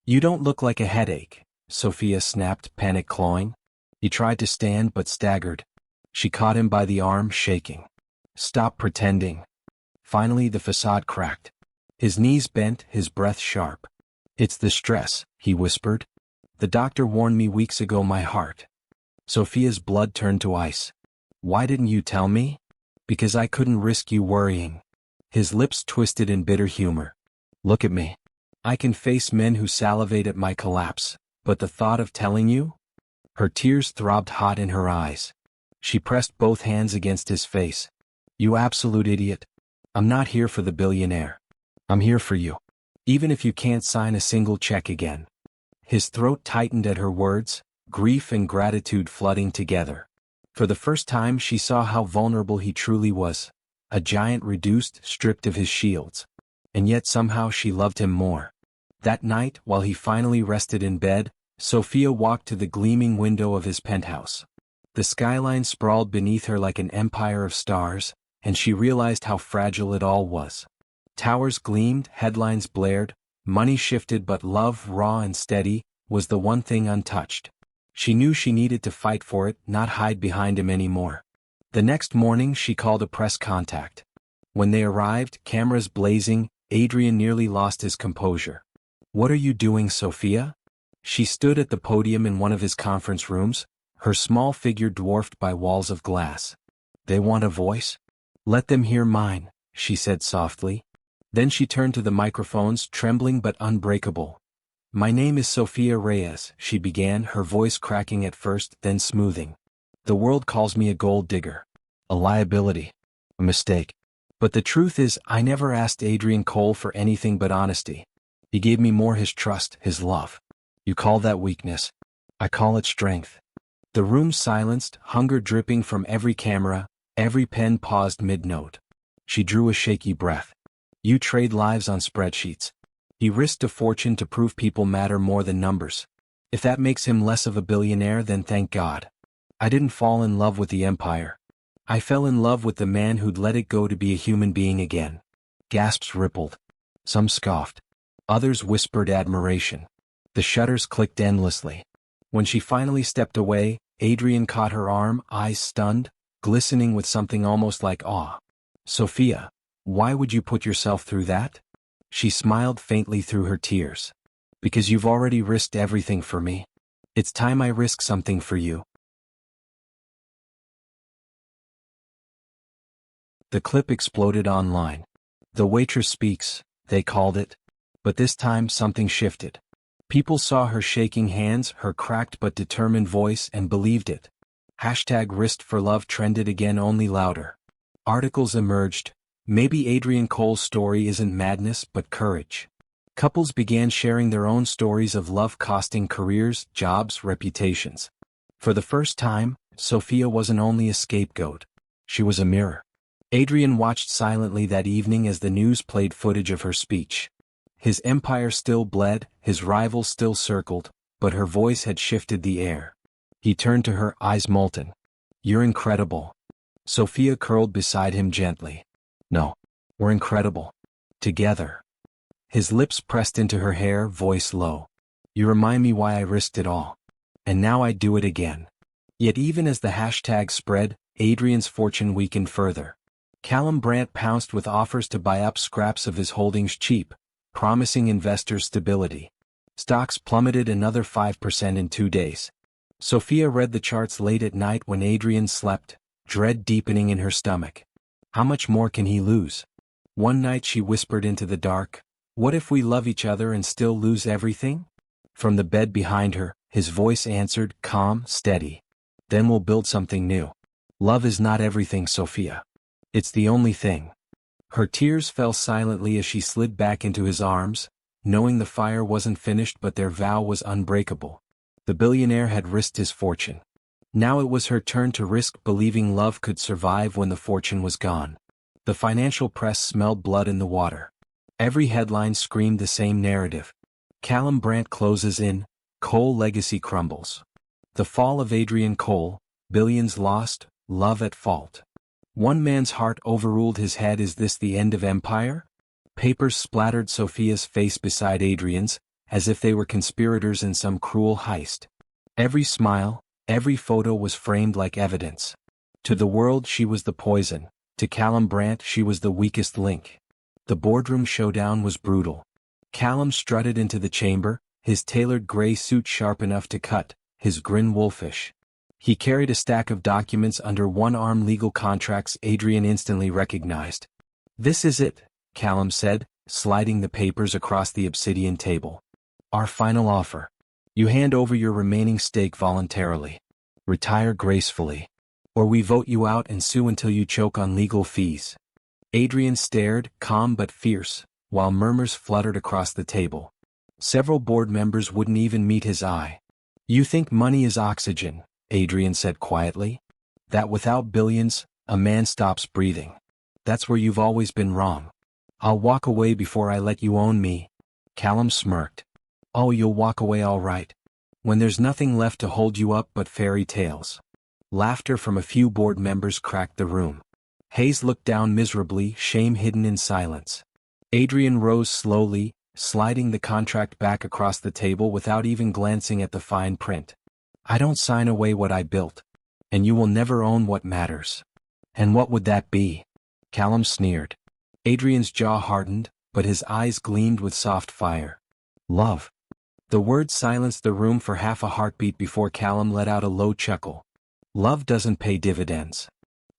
"You don't look like a headache," Sophia snapped, panic clawing. He tried to stand but staggered. She caught him by the arm, shaking. "Stop pretending." Finally the facade cracked. His knees bent, his breath sharp. "It's the stress," he whispered. "The doctor warned me weeks ago, my heart." Sophia's blood turned to ice. "Why didn't you tell me?" "Because I couldn't risk you worrying." His lips twisted in bitter humor. "Look at me. I can face men who salivate at my collapse, but the thought of telling you?" Her tears throbbed hot in her eyes. She pressed both hands against his face. "You absolute idiot. I'm not here for the billionaire. I'm here for you. Even if you can't sign a single check again." His throat tightened at her words, grief and gratitude flooding together. For the first time she saw how vulnerable he truly was. A giant reduced, stripped of his shields. And yet somehow she loved him more. That night, while he finally rested in bed, Sophia walked to the gleaming window of his penthouse. The skyline sprawled beneath her like an empire of stars, and she realized how fragile it all was. Towers gleamed, headlines blared, money shifted, but love, raw and steady, was the one thing untouched. She knew she needed to fight for it, not hide behind him anymore. The next morning she called a press contact. When they arrived, cameras blazing, Adrien nearly lost his composure. "What are you doing, Sophia?" She stood at the podium in one of his conference rooms, her small figure dwarfed by walls of glass. "They want a voice? Let them hear mine," she said softly. Then she turned to the microphones, trembling but unbreakable. "My name is Sophia Reyes," she began, her voice cracking at first, then smoothing. "The world calls me a gold digger. A liability. A mistake. But the truth is, I never asked Adrien Cole for anything but honesty. He gave me more, his trust, his love. You call that weakness. I call it strength." The room silenced, hunger dripping from every camera, every pen paused mid-note. She drew a shaky breath. "You trade lives on spreadsheets." He risked a fortune to prove people matter more than numbers. "If that makes him less of a billionaire, then thank God. I didn't fall in love with the empire. I fell in love with the man who'd let it go to be a human being again." Gasps rippled. Some scoffed. Others whispered admiration. The shutters clicked endlessly. When she finally stepped away, Adrien caught her arm, eyes stunned, glistening with something almost like awe. "Sophia, why would you put yourself through that?" She smiled faintly through her tears. "Because you've already risked everything for me. It's time I risk something for you." The clip exploded online. "The waitress speaks," they called it. But this time something shifted. People saw her shaking hands, her cracked but determined voice, and believed it. Hashtag Wrist for Love trended again, only louder. Articles emerged. Maybe Adrien Cole's story isn't madness but courage. Couples began sharing their own stories of love costing careers, jobs, reputations. For the first time, Sophia wasn't only a scapegoat. She was a mirror. Adrien watched silently that evening as the news played footage of her speech. His empire still bled, his rivals still circled, but her voice had shifted the air. He turned to her, eyes molten. "You're incredible." Sophia curled beside him gently. "No. We're incredible. Together." His lips pressed into her hair, voice low. "You remind me why I risked it all. And now I do it again." Yet even as the hashtag spread, Adrien's fortune weakened further. Callum Brandt pounced with offers to buy up scraps of his holdings cheap, promising investors stability. Stocks plummeted another 5% in 2 days. Sophia read the charts late at night when Adrien slept, dread deepening in her stomach. How much more can he lose? One night she whispered into the dark, "What if we love each other and still lose everything?" From the bed behind her, his voice answered, calm, steady. "Then we'll build something new. Love is not everything, Sophia. It's the only thing." Her tears fell silently as she slid back into his arms, knowing the fire wasn't finished but their vow was unbreakable. The billionaire had risked his fortune. Now it was her turn to risk believing love could survive when the fortune was gone. The financial press smelled blood in the water. Every headline screamed the same narrative. Callum Brandt closes in, Cole legacy crumbles. The fall of Adrien Cole, billions lost, love at fault. One man's heart overruled his head. Is this the end of empire? Papers splattered Sophia's face beside Adrien's, as if they were conspirators in some cruel heist. Every smile, every photo was framed like evidence. To the world she was the poison, to Callum Brandt she was the weakest link. The boardroom showdown was brutal. Callum strutted into the chamber, his tailored gray suit sharp enough to cut, his grin wolfish. He carried a stack of documents under one arm, legal contracts Adrien instantly recognized. "This is it," Callum said, sliding the papers across the obsidian table. "Our final offer. You hand over your remaining stake voluntarily. Retire gracefully. Or we vote you out and sue until you choke on legal fees." Adrien stared, calm but fierce, while murmurs fluttered across the table. Several board members wouldn't even meet his eye. "You think money is oxygen," Adrien said quietly. "That without billions, a man stops breathing. That's where you've always been wrong. I'll walk away before I let you own me." Callum smirked. "Oh, you'll walk away all right. When there's nothing left to hold you up but fairy tales." Laughter from a few board members cracked the room. Hayes looked down miserably, shame hidden in silence. Adrien rose slowly, sliding the contract back across the table without even glancing at the fine print. "I don't sign away what I built. And you will never own what matters." "And what would that be?" Callum sneered. Adrien's jaw hardened, but his eyes gleamed with soft fire. "Love." The word silenced the room for half a heartbeat before Callum let out a low chuckle. "Love doesn't pay dividends."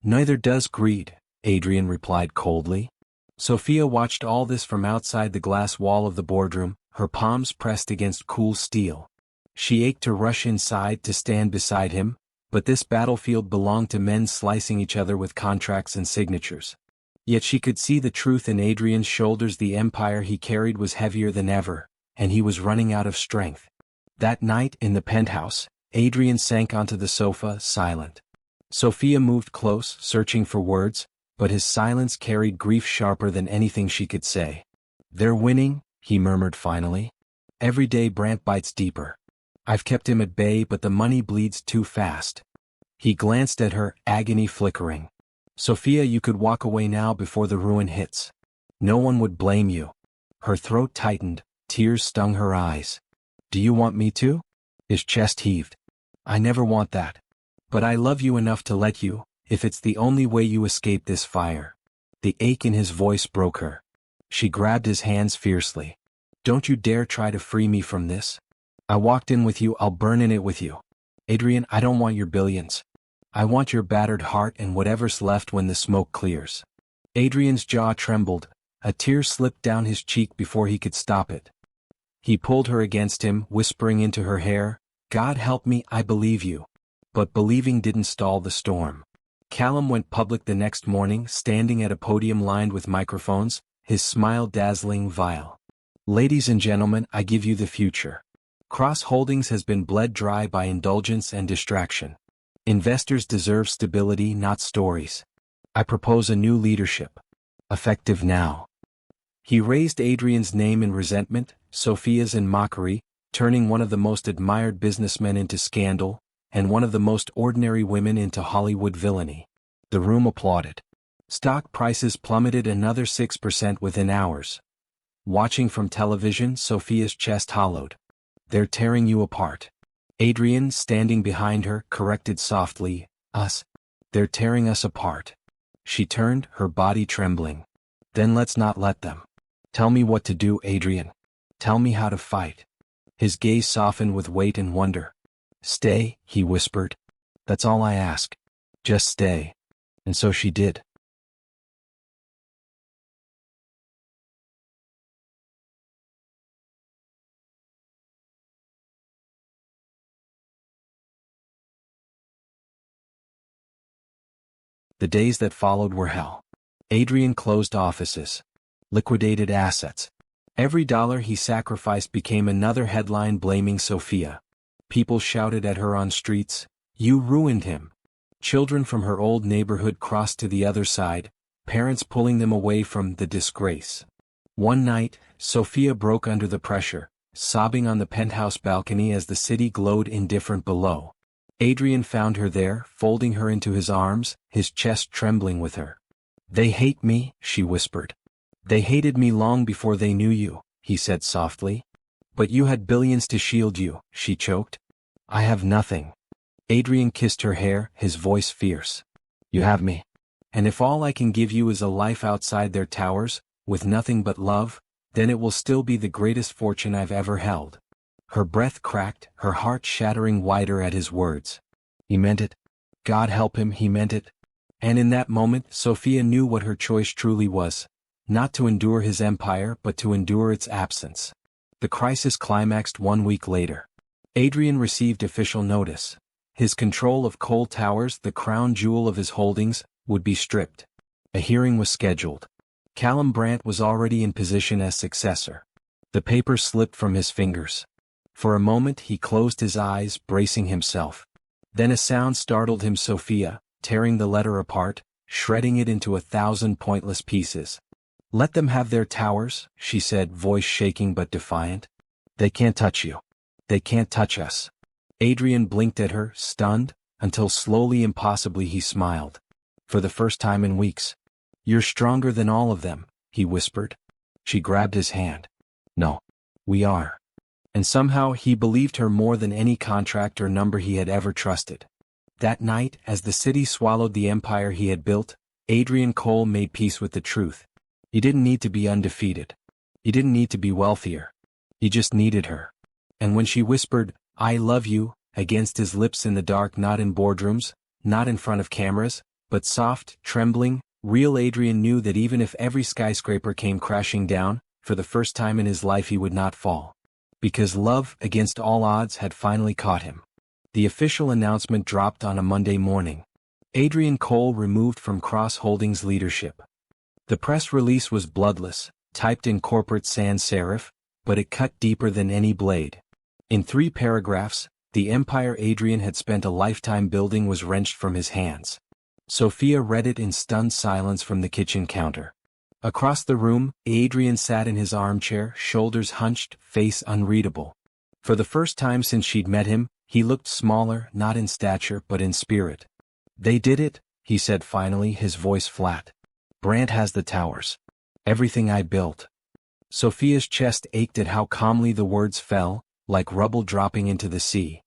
"Neither does greed," Adrien replied coldly. Sophia watched all this from outside the glass wall of the boardroom, her palms pressed against cool steel. She ached to rush inside to stand beside him, but this battlefield belonged to men slicing each other with contracts and signatures. Yet she could see the truth in Adrien's shoulders. The empire he carried was heavier than ever, and he was running out of strength. That night in the penthouse, Adrien sank onto the sofa, silent. Sophia moved close, searching for words, but his silence carried grief sharper than anything she could say. "They're winning," he murmured finally. "Every day Brandt bites deeper. I've kept him at bay, but the money bleeds too fast." He glanced at her, agony flickering. "Sophia, you could walk away now before the ruin hits. No one would blame you." Her throat tightened, tears stung her eyes. "Do you want me to?" His chest heaved. "I never want that. But I love you enough to let you, if it's the only way you escape this fire." The ache in his voice broke her. She grabbed his hands fiercely. "Don't you dare try to free me from this. I walked in with you, I'll burn in it with you. Adrien, I don't want your billions. I want your battered heart and whatever's left when the smoke clears." Adrien's jaw trembled, a tear slipped down his cheek before he could stop it. He pulled her against him, whispering into her hair, "God help me, I believe you." But believing didn't stall the storm. Callum went public the next morning, standing at a podium lined with microphones, his smile dazzling vile. Ladies and gentlemen, I give you the future. Cross Holdings has been bled dry by indulgence and distraction. Investors deserve stability, not stories. I propose a new leadership. Effective now. He raised Adrien's name in resentment, Sophia's in mockery, turning one of the most admired businessmen into scandal, and one of the most ordinary women into Hollywood villainy. The room applauded. Stock prices plummeted another 6% within hours. Watching from television, Sophia's chest hollowed. They're tearing you apart. Adrien, standing behind her, corrected softly, us. They're tearing us apart. She turned, her body trembling. Then let's not let them. Tell me what to do, Adrien. Tell me how to fight. His gaze softened with weight and wonder. Stay, he whispered. That's all I ask. Just stay. And so she did. The days that followed were hell. Adrien closed offices, liquidated assets. Every dollar he sacrificed became another headline blaming Sophia. People shouted at her on streets, "You ruined him." Children from her old neighborhood crossed to the other side, parents pulling them away from the disgrace. One night, Sophia broke under the pressure, sobbing on the penthouse balcony as the city glowed indifferent below. Adrien found her there, folding her into his arms, his chest trembling with her. "They hate me," she whispered. "They hated me long before they knew you," he said softly. "But you had billions to shield you," she choked. "I have nothing." Adrien kissed her hair, his voice fierce. "You have me. And if all I can give you is a life outside their towers, with nothing but love, then it will still be the greatest fortune I've ever held." Her breath cracked, her heart shattering wider at his words. He meant it. God help him, he meant it. And in that moment, Sophia knew what her choice truly was. Not to endure his empire, but to endure its absence. The crisis climaxed 1 week later. Adrien received official notice. His control of Cole Towers, the crown jewel of his holdings, would be stripped. A hearing was scheduled. Callum Brandt was already in position as successor. The paper slipped from his fingers. For a moment he closed his eyes, bracing himself. Then a sound startled him. Sophia, tearing the letter apart, shredding it into 1,000 pointless pieces. "Let them have their towers," she said, voice shaking but defiant. "They can't touch you. They can't touch us." Adrien blinked at her, stunned, until slowly, impossibly he smiled. For the first time in weeks. "You're stronger than all of them," he whispered. She grabbed his hand. "No. We are." And somehow he believed her more than any contract or number he had ever trusted. That night, as the city swallowed the empire he had built, Adrien Cole made peace with the truth. He didn't need to be undefeated. He didn't need to be wealthier. He just needed her. And when she whispered, "I love you," against his lips in the dark, not in boardrooms, not in front of cameras, but soft, trembling, real, Adrien knew that even if every skyscraper came crashing down, for the first time in his life he would not fall. Because love, against all odds, had finally caught him. The official announcement dropped on a Monday morning. Adrien Cole removed from Cross Holdings leadership. The press release was bloodless, typed in corporate sans serif, but it cut deeper than any blade. In 3 paragraphs, the empire Adrien had spent a lifetime building was wrenched from his hands. Sophia read it in stunned silence from the kitchen counter. Across the room, Adrien sat in his armchair, shoulders hunched, face unreadable. For the first time since she'd met him, he looked smaller, not in stature but in spirit. "They did it," he said finally, his voice flat. "Brandt has the towers. Everything I built." Sophia's chest ached at how calmly the words fell, like rubble dropping into the sea.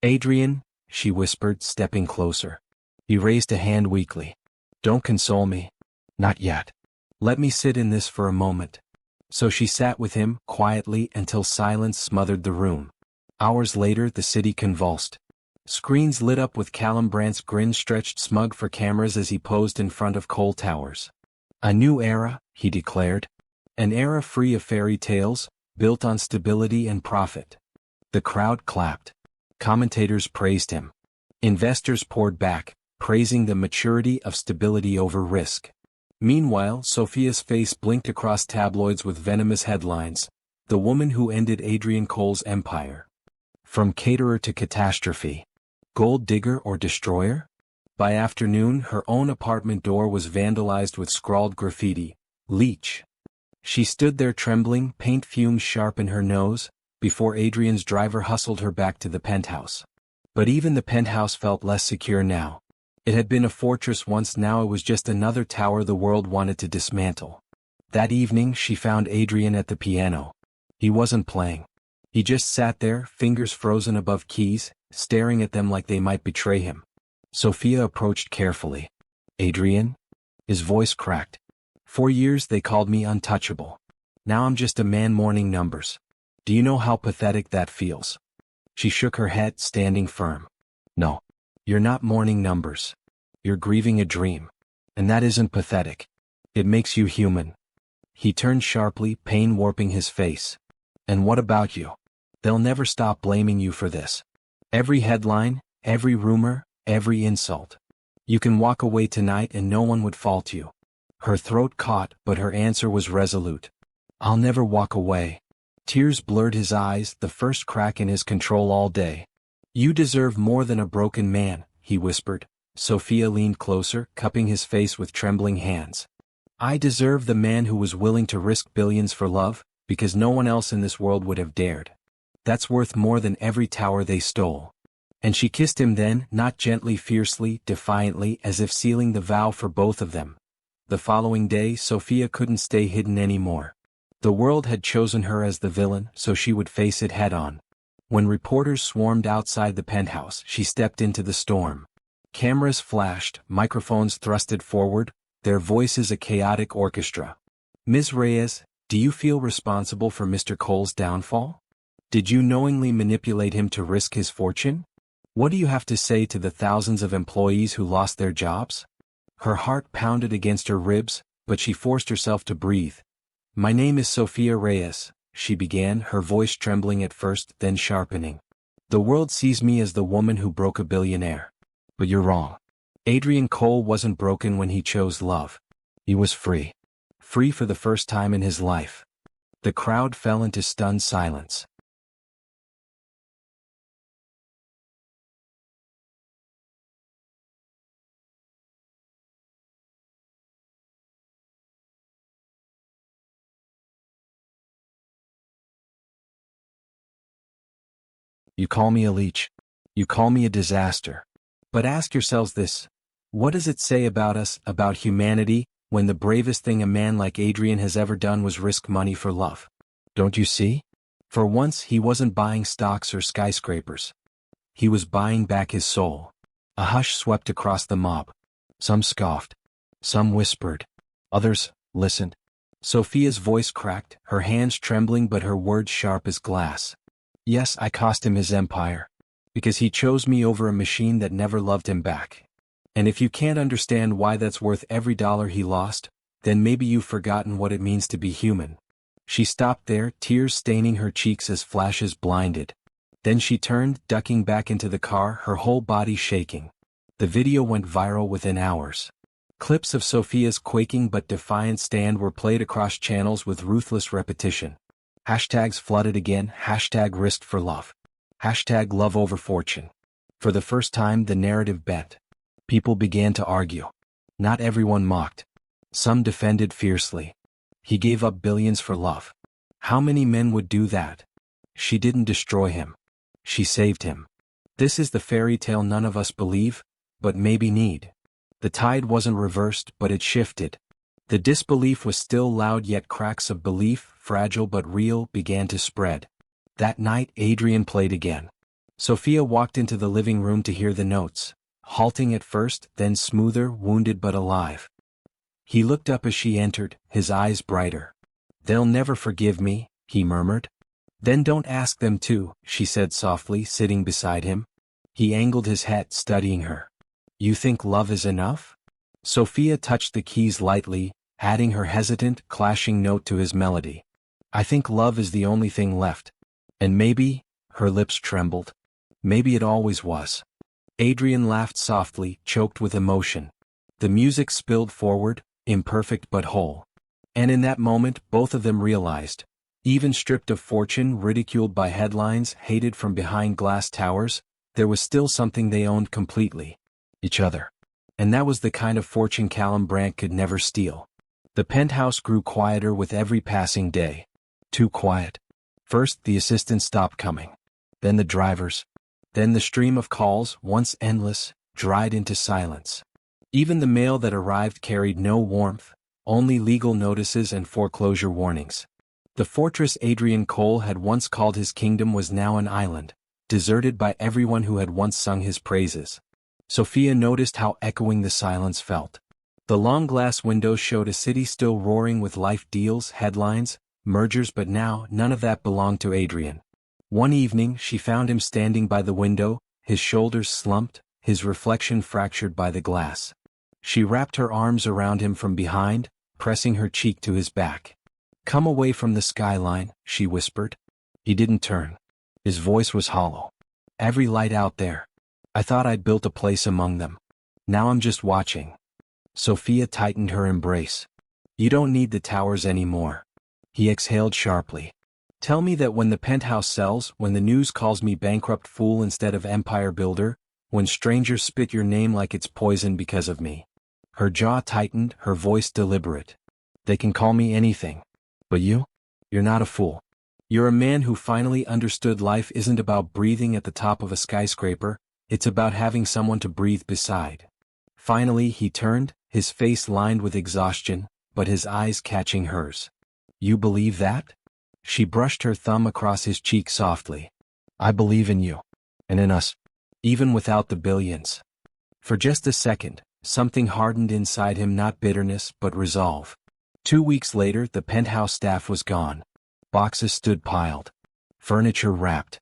"Adrien," she whispered, stepping closer. He raised a hand weakly. "Don't console me. Not yet. Let me sit in this for a moment." So she sat with him, quietly, until silence smothered the room. Hours later the city convulsed. Screens lit up with Callum Brandt's grin stretched smug for cameras as he posed in front of Cole Towers. "A new era," he declared. "An era free of fairy tales, built on stability and profit." The crowd clapped. Commentators praised him. Investors poured back, praising the maturity of stability over risk. Meanwhile, Sophia's face blinked across tabloids with venomous headlines: "The woman who ended Adrien Cole's empire. From caterer to catastrophe. Gold digger or destroyer?" By afternoon, her own apartment door was vandalized with scrawled graffiti: "Leech." She stood there trembling, paint fumes sharp in her nose, before Adrien's driver hustled her back to the penthouse. But even the penthouse felt less secure now. It had been a fortress once, now it was just another tower the world wanted to dismantle. That evening she found Adrien at the piano. He wasn't playing. He just sat there, fingers frozen above keys, staring at them like they might betray him. Sophia approached carefully. "Adrien?" His voice cracked. "For years they called me untouchable. Now I'm just a man mourning numbers. Do you know how pathetic that feels?" She shook her head, standing firm. "No. You're not mourning numbers. You're grieving a dream. And that isn't pathetic. It makes you human." He turned sharply, pain warping his face. "And what about you? They'll never stop blaming you for this. Every headline, every rumor, every insult. You can walk away tonight and no one would fault you." Her throat caught, but her answer was resolute. "I'll never walk away." Tears blurred his eyes, the first crack in his control all day. "You deserve more than a broken man," he whispered. Sophia leaned closer, cupping his face with trembling hands. "I deserve the man who was willing to risk billions for love, because no one else in this world would have dared. That's worth more than every tower they stole." And she kissed him then, not gently, fiercely, defiantly, as if sealing the vow for both of them. The following day, Sophia couldn't stay hidden anymore. The world had chosen her as the villain, so she would face it head-on. When reporters swarmed outside the penthouse, she stepped into the storm. Cameras flashed, microphones thrusted forward, their voices a chaotic orchestra. "Ms. Reyes, do you feel responsible for Mr. Cole's downfall? Did you knowingly manipulate him to risk his fortune? What do you have to say to the thousands of employees who lost their jobs?" Her heart pounded against her ribs, but she forced herself to breathe. "My name is Sophia Reyes," she began, her voice trembling at first, then sharpening. "The world sees me as the woman who broke a billionaire. But you're wrong. Adrien Cole wasn't broken when he chose love. He was free. Free for the first time in his life." The crowd fell into stunned silence. You call me a leech. You call me a disaster. But ask yourselves this: what does it say about us, about humanity, when the bravest thing a man like Adrien has ever done was risk money for love? Don't you see? For once he wasn't buying stocks or skyscrapers. He was buying back his soul. A hush swept across the mob. Some scoffed. Some whispered. Others listened. Sophia's voice cracked, her hands trembling but her words sharp as glass. "Yes, I cost him his empire. Because he chose me over a machine that never loved him back. And if you can't understand why that's worth every dollar he lost, then maybe you've forgotten what it means to be human." She stopped there, tears staining her cheeks as flashes blinded. Then she turned, ducking back into the car, her whole body shaking. The video went viral within hours. Clips of Sophia's quaking but defiant stand were played across channels with ruthless repetition. Hashtags flooded again, hashtag risked for love. Hashtag love over fortune. For the first time the narrative bent. People began to argue. Not everyone mocked. Some defended fiercely. He gave up billions for love. How many men would do that? She didn't destroy him. She saved him. This is the fairy tale none of us believe, but maybe need. The tide wasn't reversed, but it shifted. The disbelief was still loud, yet cracks of belief, fragile but real, began to spread. That night Adrien played again. Sophia walked into the living room to hear the notes, halting at first, then smoother, wounded but alive. He looked up as she entered, his eyes brighter. "They'll never forgive me," he murmured. "Then don't ask them to," she said softly, sitting beside him. He angled his head, studying her. "You think love is enough?" Sophia touched the keys lightly, adding her hesitant, clashing note to his melody. "I think love is the only thing left. And maybe," her lips trembled, "maybe it always was." Adrien laughed softly, choked with emotion. The music spilled forward, imperfect but whole. And in that moment both of them realized, even stripped of fortune, ridiculed by headlines, hated from behind glass towers, there was still something they owned completely. Each other. And that was the kind of fortune Callum Brandt could never steal. The penthouse grew quieter with every passing day. Too quiet. First the assistants stopped coming. Then the drivers. Then the stream of calls, once endless, dried into silence. Even the mail that arrived carried no warmth, only legal notices and foreclosure warnings. The fortress Adrien Cole had once called his kingdom was now an island, deserted by everyone who had once sung his praises. Sophia noticed how echoing the silence felt. The long glass windows showed a city still roaring with life deals, headlines, mergers, but now none of that belonged to Adrien. One evening she found him standing by the window, his shoulders slumped, his reflection fractured by the glass. She wrapped her arms around him from behind, pressing her cheek to his back. "Come away from the skyline," she whispered. He didn't turn. His voice was hollow. "Every light out there. I thought I'd built a place among them. Now I'm just watching." Sophia tightened her embrace. "You don't need the towers anymore." He exhaled sharply. "Tell me that when the penthouse sells, when the news calls me bankrupt fool instead of empire builder, when strangers spit your name like it's poison because of me." Her jaw tightened, her voice deliberate. "They can call me anything. But you? You're not a fool. You're a man who finally understood life isn't about breathing at the top of a skyscraper, it's about having someone to breathe beside." Finally he turned, his face lined with exhaustion, but his eyes catching hers. "You believe that?" She brushed her thumb across his cheek softly. "I believe in you. And in us. Even without the billions." For just a second, something hardened inside him, not bitterness but resolve. 2 weeks later the penthouse staff was gone. Boxes stood piled. Furniture wrapped.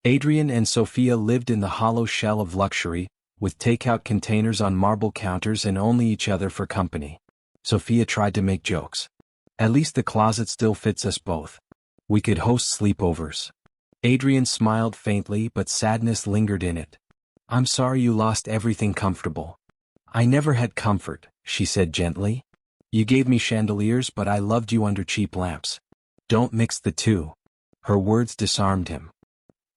Adrien and Sophia lived in the hollow shell of luxury, with takeout containers on marble counters and only each other for company. Sophia tried to make jokes. "At least the closet still fits us both. We could host sleepovers." Adrien smiled faintly, but sadness lingered in it. "I'm sorry you lost everything comfortable." "I never had comfort," she said gently. "You gave me chandeliers, but I loved you under cheap lamps. Don't mix the two." Her words disarmed him.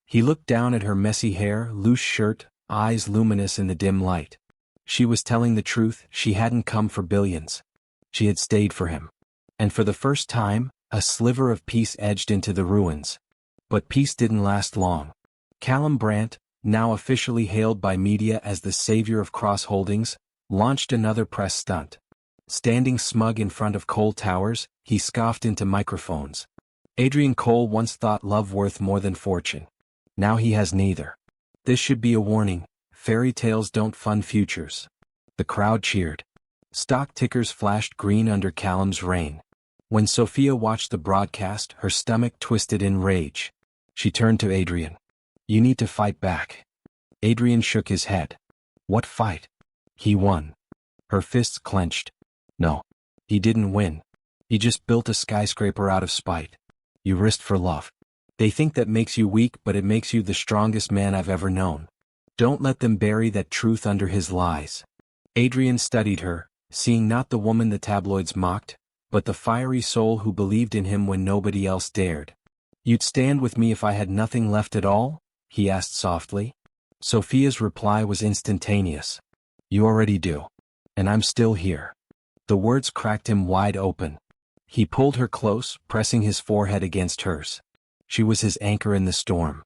He looked down at her messy hair, loose shirt, eyes luminous in the dim light. She was telling the truth, she hadn't come for billions. She had stayed for him. And for the first time, a sliver of peace edged into the ruins. But peace didn't last long. Callum Brandt, now officially hailed by media as the savior of Cross Holdings, launched another press stunt. Standing smug in front of Cole Towers, he scoffed into microphones. Adrien Cole once thought love worth more than fortune. Now he has neither. This should be a warning. Fairy tales don't fund futures. The crowd cheered. Stock tickers flashed green under Callum's reign. When Sophia watched the broadcast, her stomach twisted in rage. She turned to Adrien. "You need to fight back." Adrien shook his head. "What fight?" "He won." Her fists clenched. "No. He didn't win. He just built a skyscraper out of spite. You risked for love. They think that makes you weak, but it makes you the strongest man I've ever known. Don't let them bury that truth under his lies." Adrien studied her, seeing not the woman the tabloids mocked, but the fiery soul who believed in him when nobody else dared. "You'd stand with me if I had nothing left at all?" he asked softly. Sophia's reply was instantaneous. "You already do. And I'm still here." The words cracked him wide open. He pulled her close, pressing his forehead against hers. She was his anchor in the storm.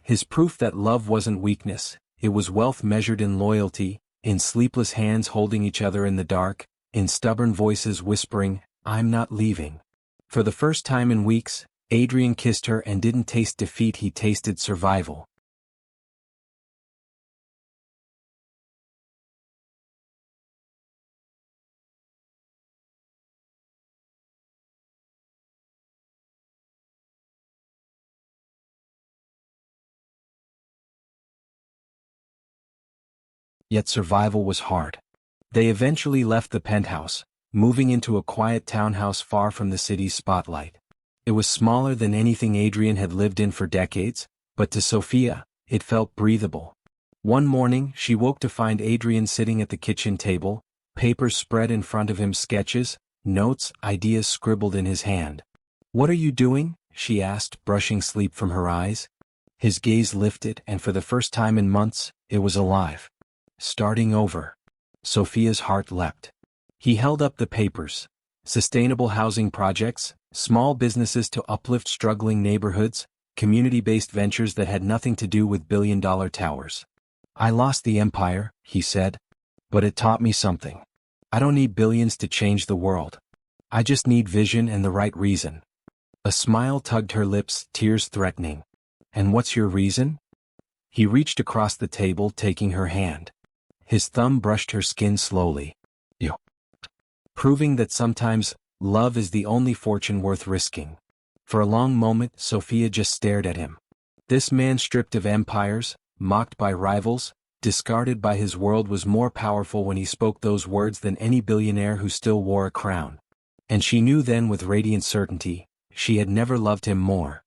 His proof that love wasn't weakness, it was wealth measured in loyalty, in sleepless hands holding each other in the dark, in stubborn voices whispering, "I'm not leaving." For the first time in weeks, Adrien kissed her and didn't taste defeat, he tasted survival. Yet survival was hard. They eventually left the penthouse, moving into a quiet townhouse far from the city's spotlight. It was smaller than anything Adrien had lived in for decades, but to Sophia, it felt breathable. One morning, she woke to find Adrien sitting at the kitchen table, papers spread in front of him, sketches, notes, ideas scribbled in his hand. "What are you doing?" she asked, brushing sleep from her eyes. His gaze lifted, and for the first time in months, it was alive. Starting over. Sophia's heart leapt. He held up the papers. Sustainable housing projects, small businesses to uplift struggling neighborhoods, community-based ventures that had nothing to do with billion-dollar towers. "I lost the empire," he said. "But it taught me something. I don't need billions to change the world. I just need vision and the right reason." A smile tugged her lips, tears threatening. "And what's your reason?" He reached across the table, taking her hand. His thumb brushed her skin slowly. "You." Proving that sometimes, love is the only fortune worth risking. For a long moment, Sophia just stared at him. This man, stripped of empires, mocked by rivals, discarded by his world, was more powerful when he spoke those words than any billionaire who still wore a crown. And she knew then with radiant certainty, she had never loved him more.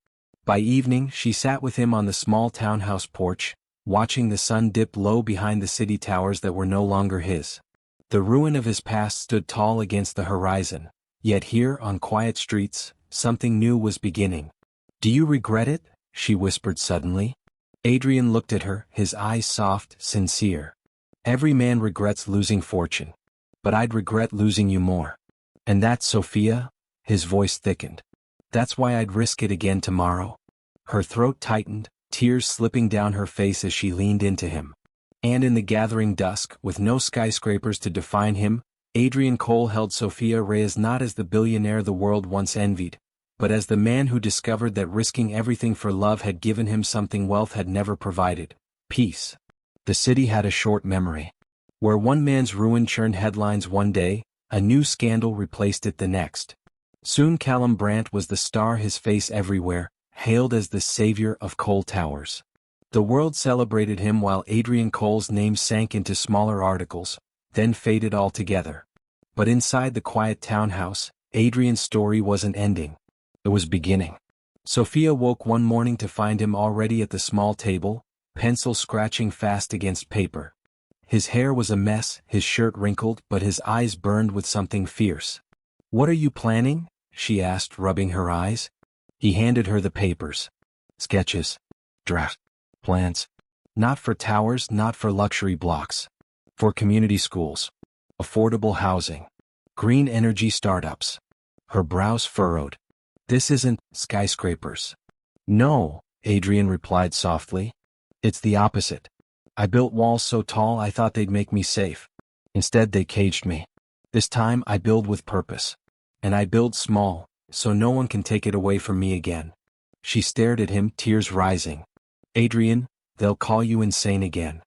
By evening, she sat with him on the small townhouse porch, watching the sun dip low behind the city towers that were no longer his. The ruin of his past stood tall against the horizon, yet here on quiet streets, something new was beginning. "Do you regret it?" she whispered suddenly. Adrien looked at her, his eyes soft, sincere. "Every man regrets losing fortune. But I'd regret losing you more." "And that, Sophia?" His voice thickened. "That's why I'd risk it again tomorrow." Her throat tightened, tears slipping down her face as she leaned into him. And in the gathering dusk, with no skyscrapers to define him, Adrien Cole held Sophia Reyes not as the billionaire the world once envied, but as the man who discovered that risking everything for love had given him something wealth had never provided: peace. The city had a short memory. Where one man's ruin churned headlines one day, a new scandal replaced it the next. Soon Callum Brandt was the star, his face everywhere, hailed as the savior of Cole Towers. The world celebrated him while Adrien Cole's name sank into smaller articles, then faded altogether. But inside the quiet townhouse, Adrien's story wasn't ending. It was beginning. Sophia woke one morning to find him already at the small table, pencil scratching fast against paper. His hair was a mess, his shirt wrinkled, but his eyes burned with something fierce. "What are you planning?" she asked, rubbing her eyes. He handed her the papers. "Sketches. Draft. Plans. Not for towers, not for luxury blocks. For community schools. Affordable housing. Green energy startups." Her brows furrowed. "This isn't skyscrapers." "No," Adrien replied softly. "It's the opposite. I built walls so tall I thought they'd make me safe. Instead they caged me. This time I build with purpose. And I build small, so no one can take it away from me again." She stared at him, tears rising. "Adrien, they'll call you insane again."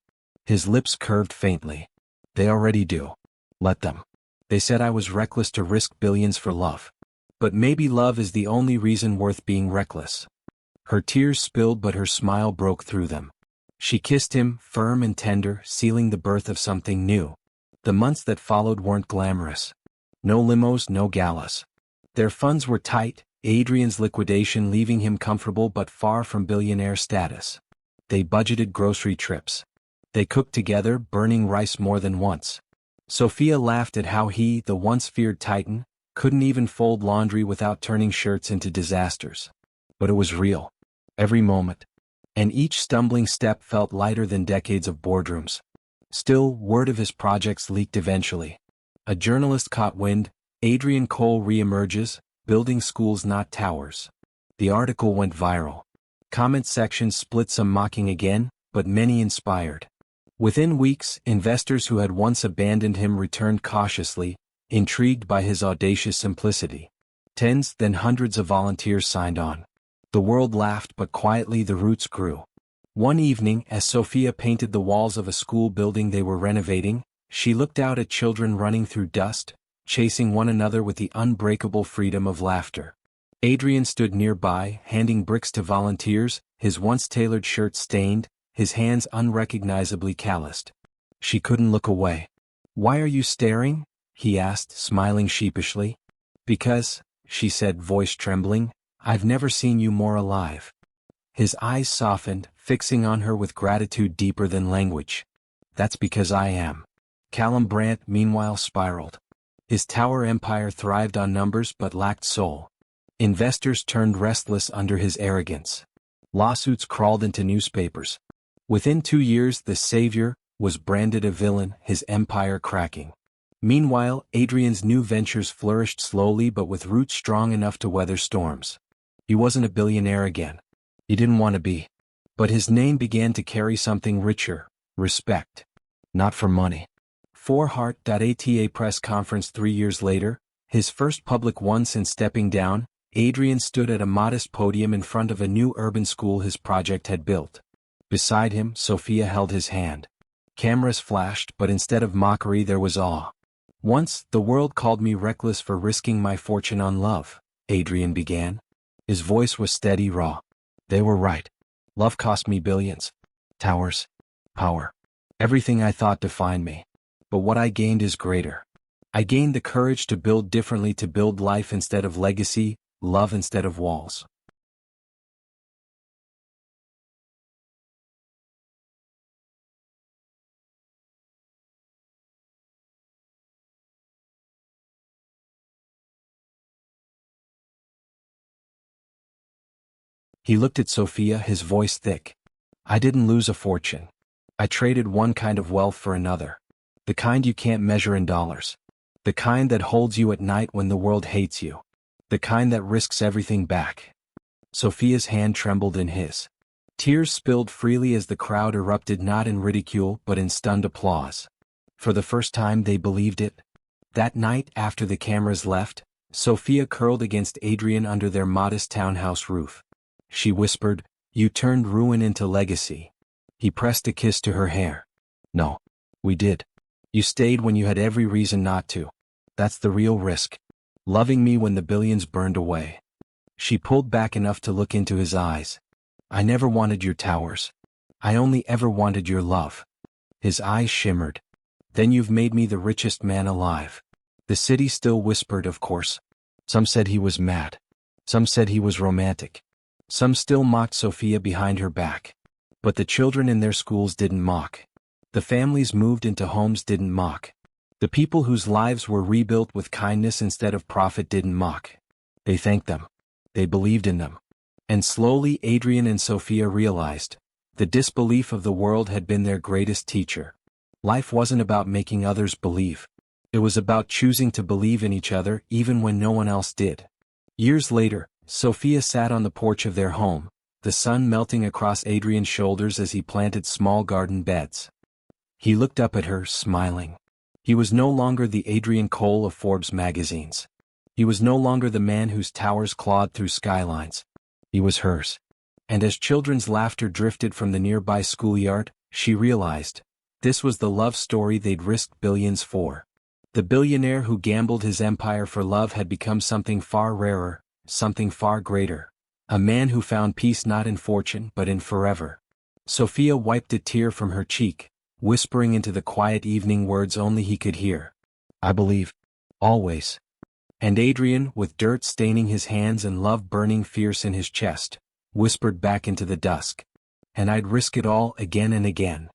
His lips curved faintly. "They already do. Let them. They said I was reckless to risk billions for love. But maybe love is the only reason worth being reckless." Her tears spilled, but her smile broke through them. She kissed him, firm and tender, sealing the birth of something new. The months that followed weren't glamorous. No limos, no galas. Their funds were tight, Adrien's liquidation leaving him comfortable but far from billionaire status. They budgeted grocery trips. They cooked together, burning rice more than once. Sophia laughed at how he, the once feared titan, couldn't even fold laundry without turning shirts into disasters. But it was real. Every moment. And each stumbling step felt lighter than decades of boardrooms. Still, word of his projects leaked eventually. A journalist caught wind. Adrien Cole reemerges, building schools not towers. The article went viral. Comment sections split, some mocking again, but many inspired. Within weeks, investors who had once abandoned him returned cautiously, intrigued by his audacious simplicity. Tens, then hundreds of volunteers signed on. The world laughed, but quietly the roots grew. One evening, as Sophia painted the walls of a school building they were renovating, she looked out at children running through dust, chasing one another with the unbreakable freedom of laughter. Adrien stood nearby, handing bricks to volunteers, his once tailored shirt stained, his hands unrecognizably calloused. She couldn't look away. "Why are you staring?" he asked, smiling sheepishly. "Because," she said, voice trembling, "I've never seen you more alive." His eyes softened, fixing on her with gratitude deeper than language. That's because I am. Callum Brandt meanwhile spiraled. His tower empire thrived on numbers but lacked soul. Investors turned restless under his arrogance. Lawsuits crawled into newspapers. Within 2 years the savior was branded a villain, his empire cracking. Meanwhile, Adrien's new ventures flourished slowly but with roots strong enough to weather storms. He wasn't a billionaire again. He didn't want to be. But his name began to carry something richer: respect. Not for money. 4heart.ata press conference 3 years later, his first public one since stepping down, Adrien stood at a modest podium in front of a new urban school his project had built. Beside him, Sophia held his hand. Cameras flashed, but instead of mockery there was awe. Once, the world called me reckless for risking my fortune on love, Adrien began. His voice was steady, raw. They were right. Love cost me billions. Towers. Power. Everything I thought defined me. But what I gained is greater. I gained the courage to build differently, to build life instead of legacy, love instead of walls. He looked at Sophia, his voice thick. I didn't lose a fortune. I traded one kind of wealth for another. The kind you can't measure in dollars. The kind that holds you at night when the world hates you. The kind that risks everything back. Sophia's hand trembled in his. Tears spilled freely as the crowd erupted, not in ridicule but in stunned applause. For the first time they believed it. That night after the cameras left, Sophia curled against Adrien under their modest townhouse roof. She whispered, "You turned ruin into legacy." He pressed a kiss to her hair. "No. We did. You stayed when you had every reason not to. That's the real risk. Loving me when the billions burned away." She pulled back enough to look into his eyes. "I never wanted your towers. I only ever wanted your love." His eyes shimmered. "Then you've made me the richest man alive." The city still whispered, of course. Some said he was mad. Some said he was romantic. Some still mocked Sophia behind her back. But the children in their schools didn't mock. The families moved into homes didn't mock. The people whose lives were rebuilt with kindness instead of profit didn't mock. They thanked them. They believed in them. And slowly Adrien and Sophia realized, the disbelief of the world had been their greatest teacher. Life wasn't about making others believe. It was about choosing to believe in each other even when no one else did. Years later, Sophia sat on the porch of their home, the sun melting across Adrien's shoulders as he planted small garden beds. He looked up at her, smiling. He was no longer the Adrien Cole of Forbes magazines. He was no longer the man whose towers clawed through skylines. He was hers. And as children's laughter drifted from the nearby schoolyard, she realized, this was the love story they'd risked billions for. The billionaire who gambled his empire for love had become something far rarer, something far greater. A man who found peace not in fortune but in forever. Sophia wiped a tear from her cheek, whispering into the quiet evening words only he could hear. "I believe. Always." And Adrien, with dirt staining his hands and love burning fierce in his chest, whispered back into the dusk. "And I'd risk it all again and again."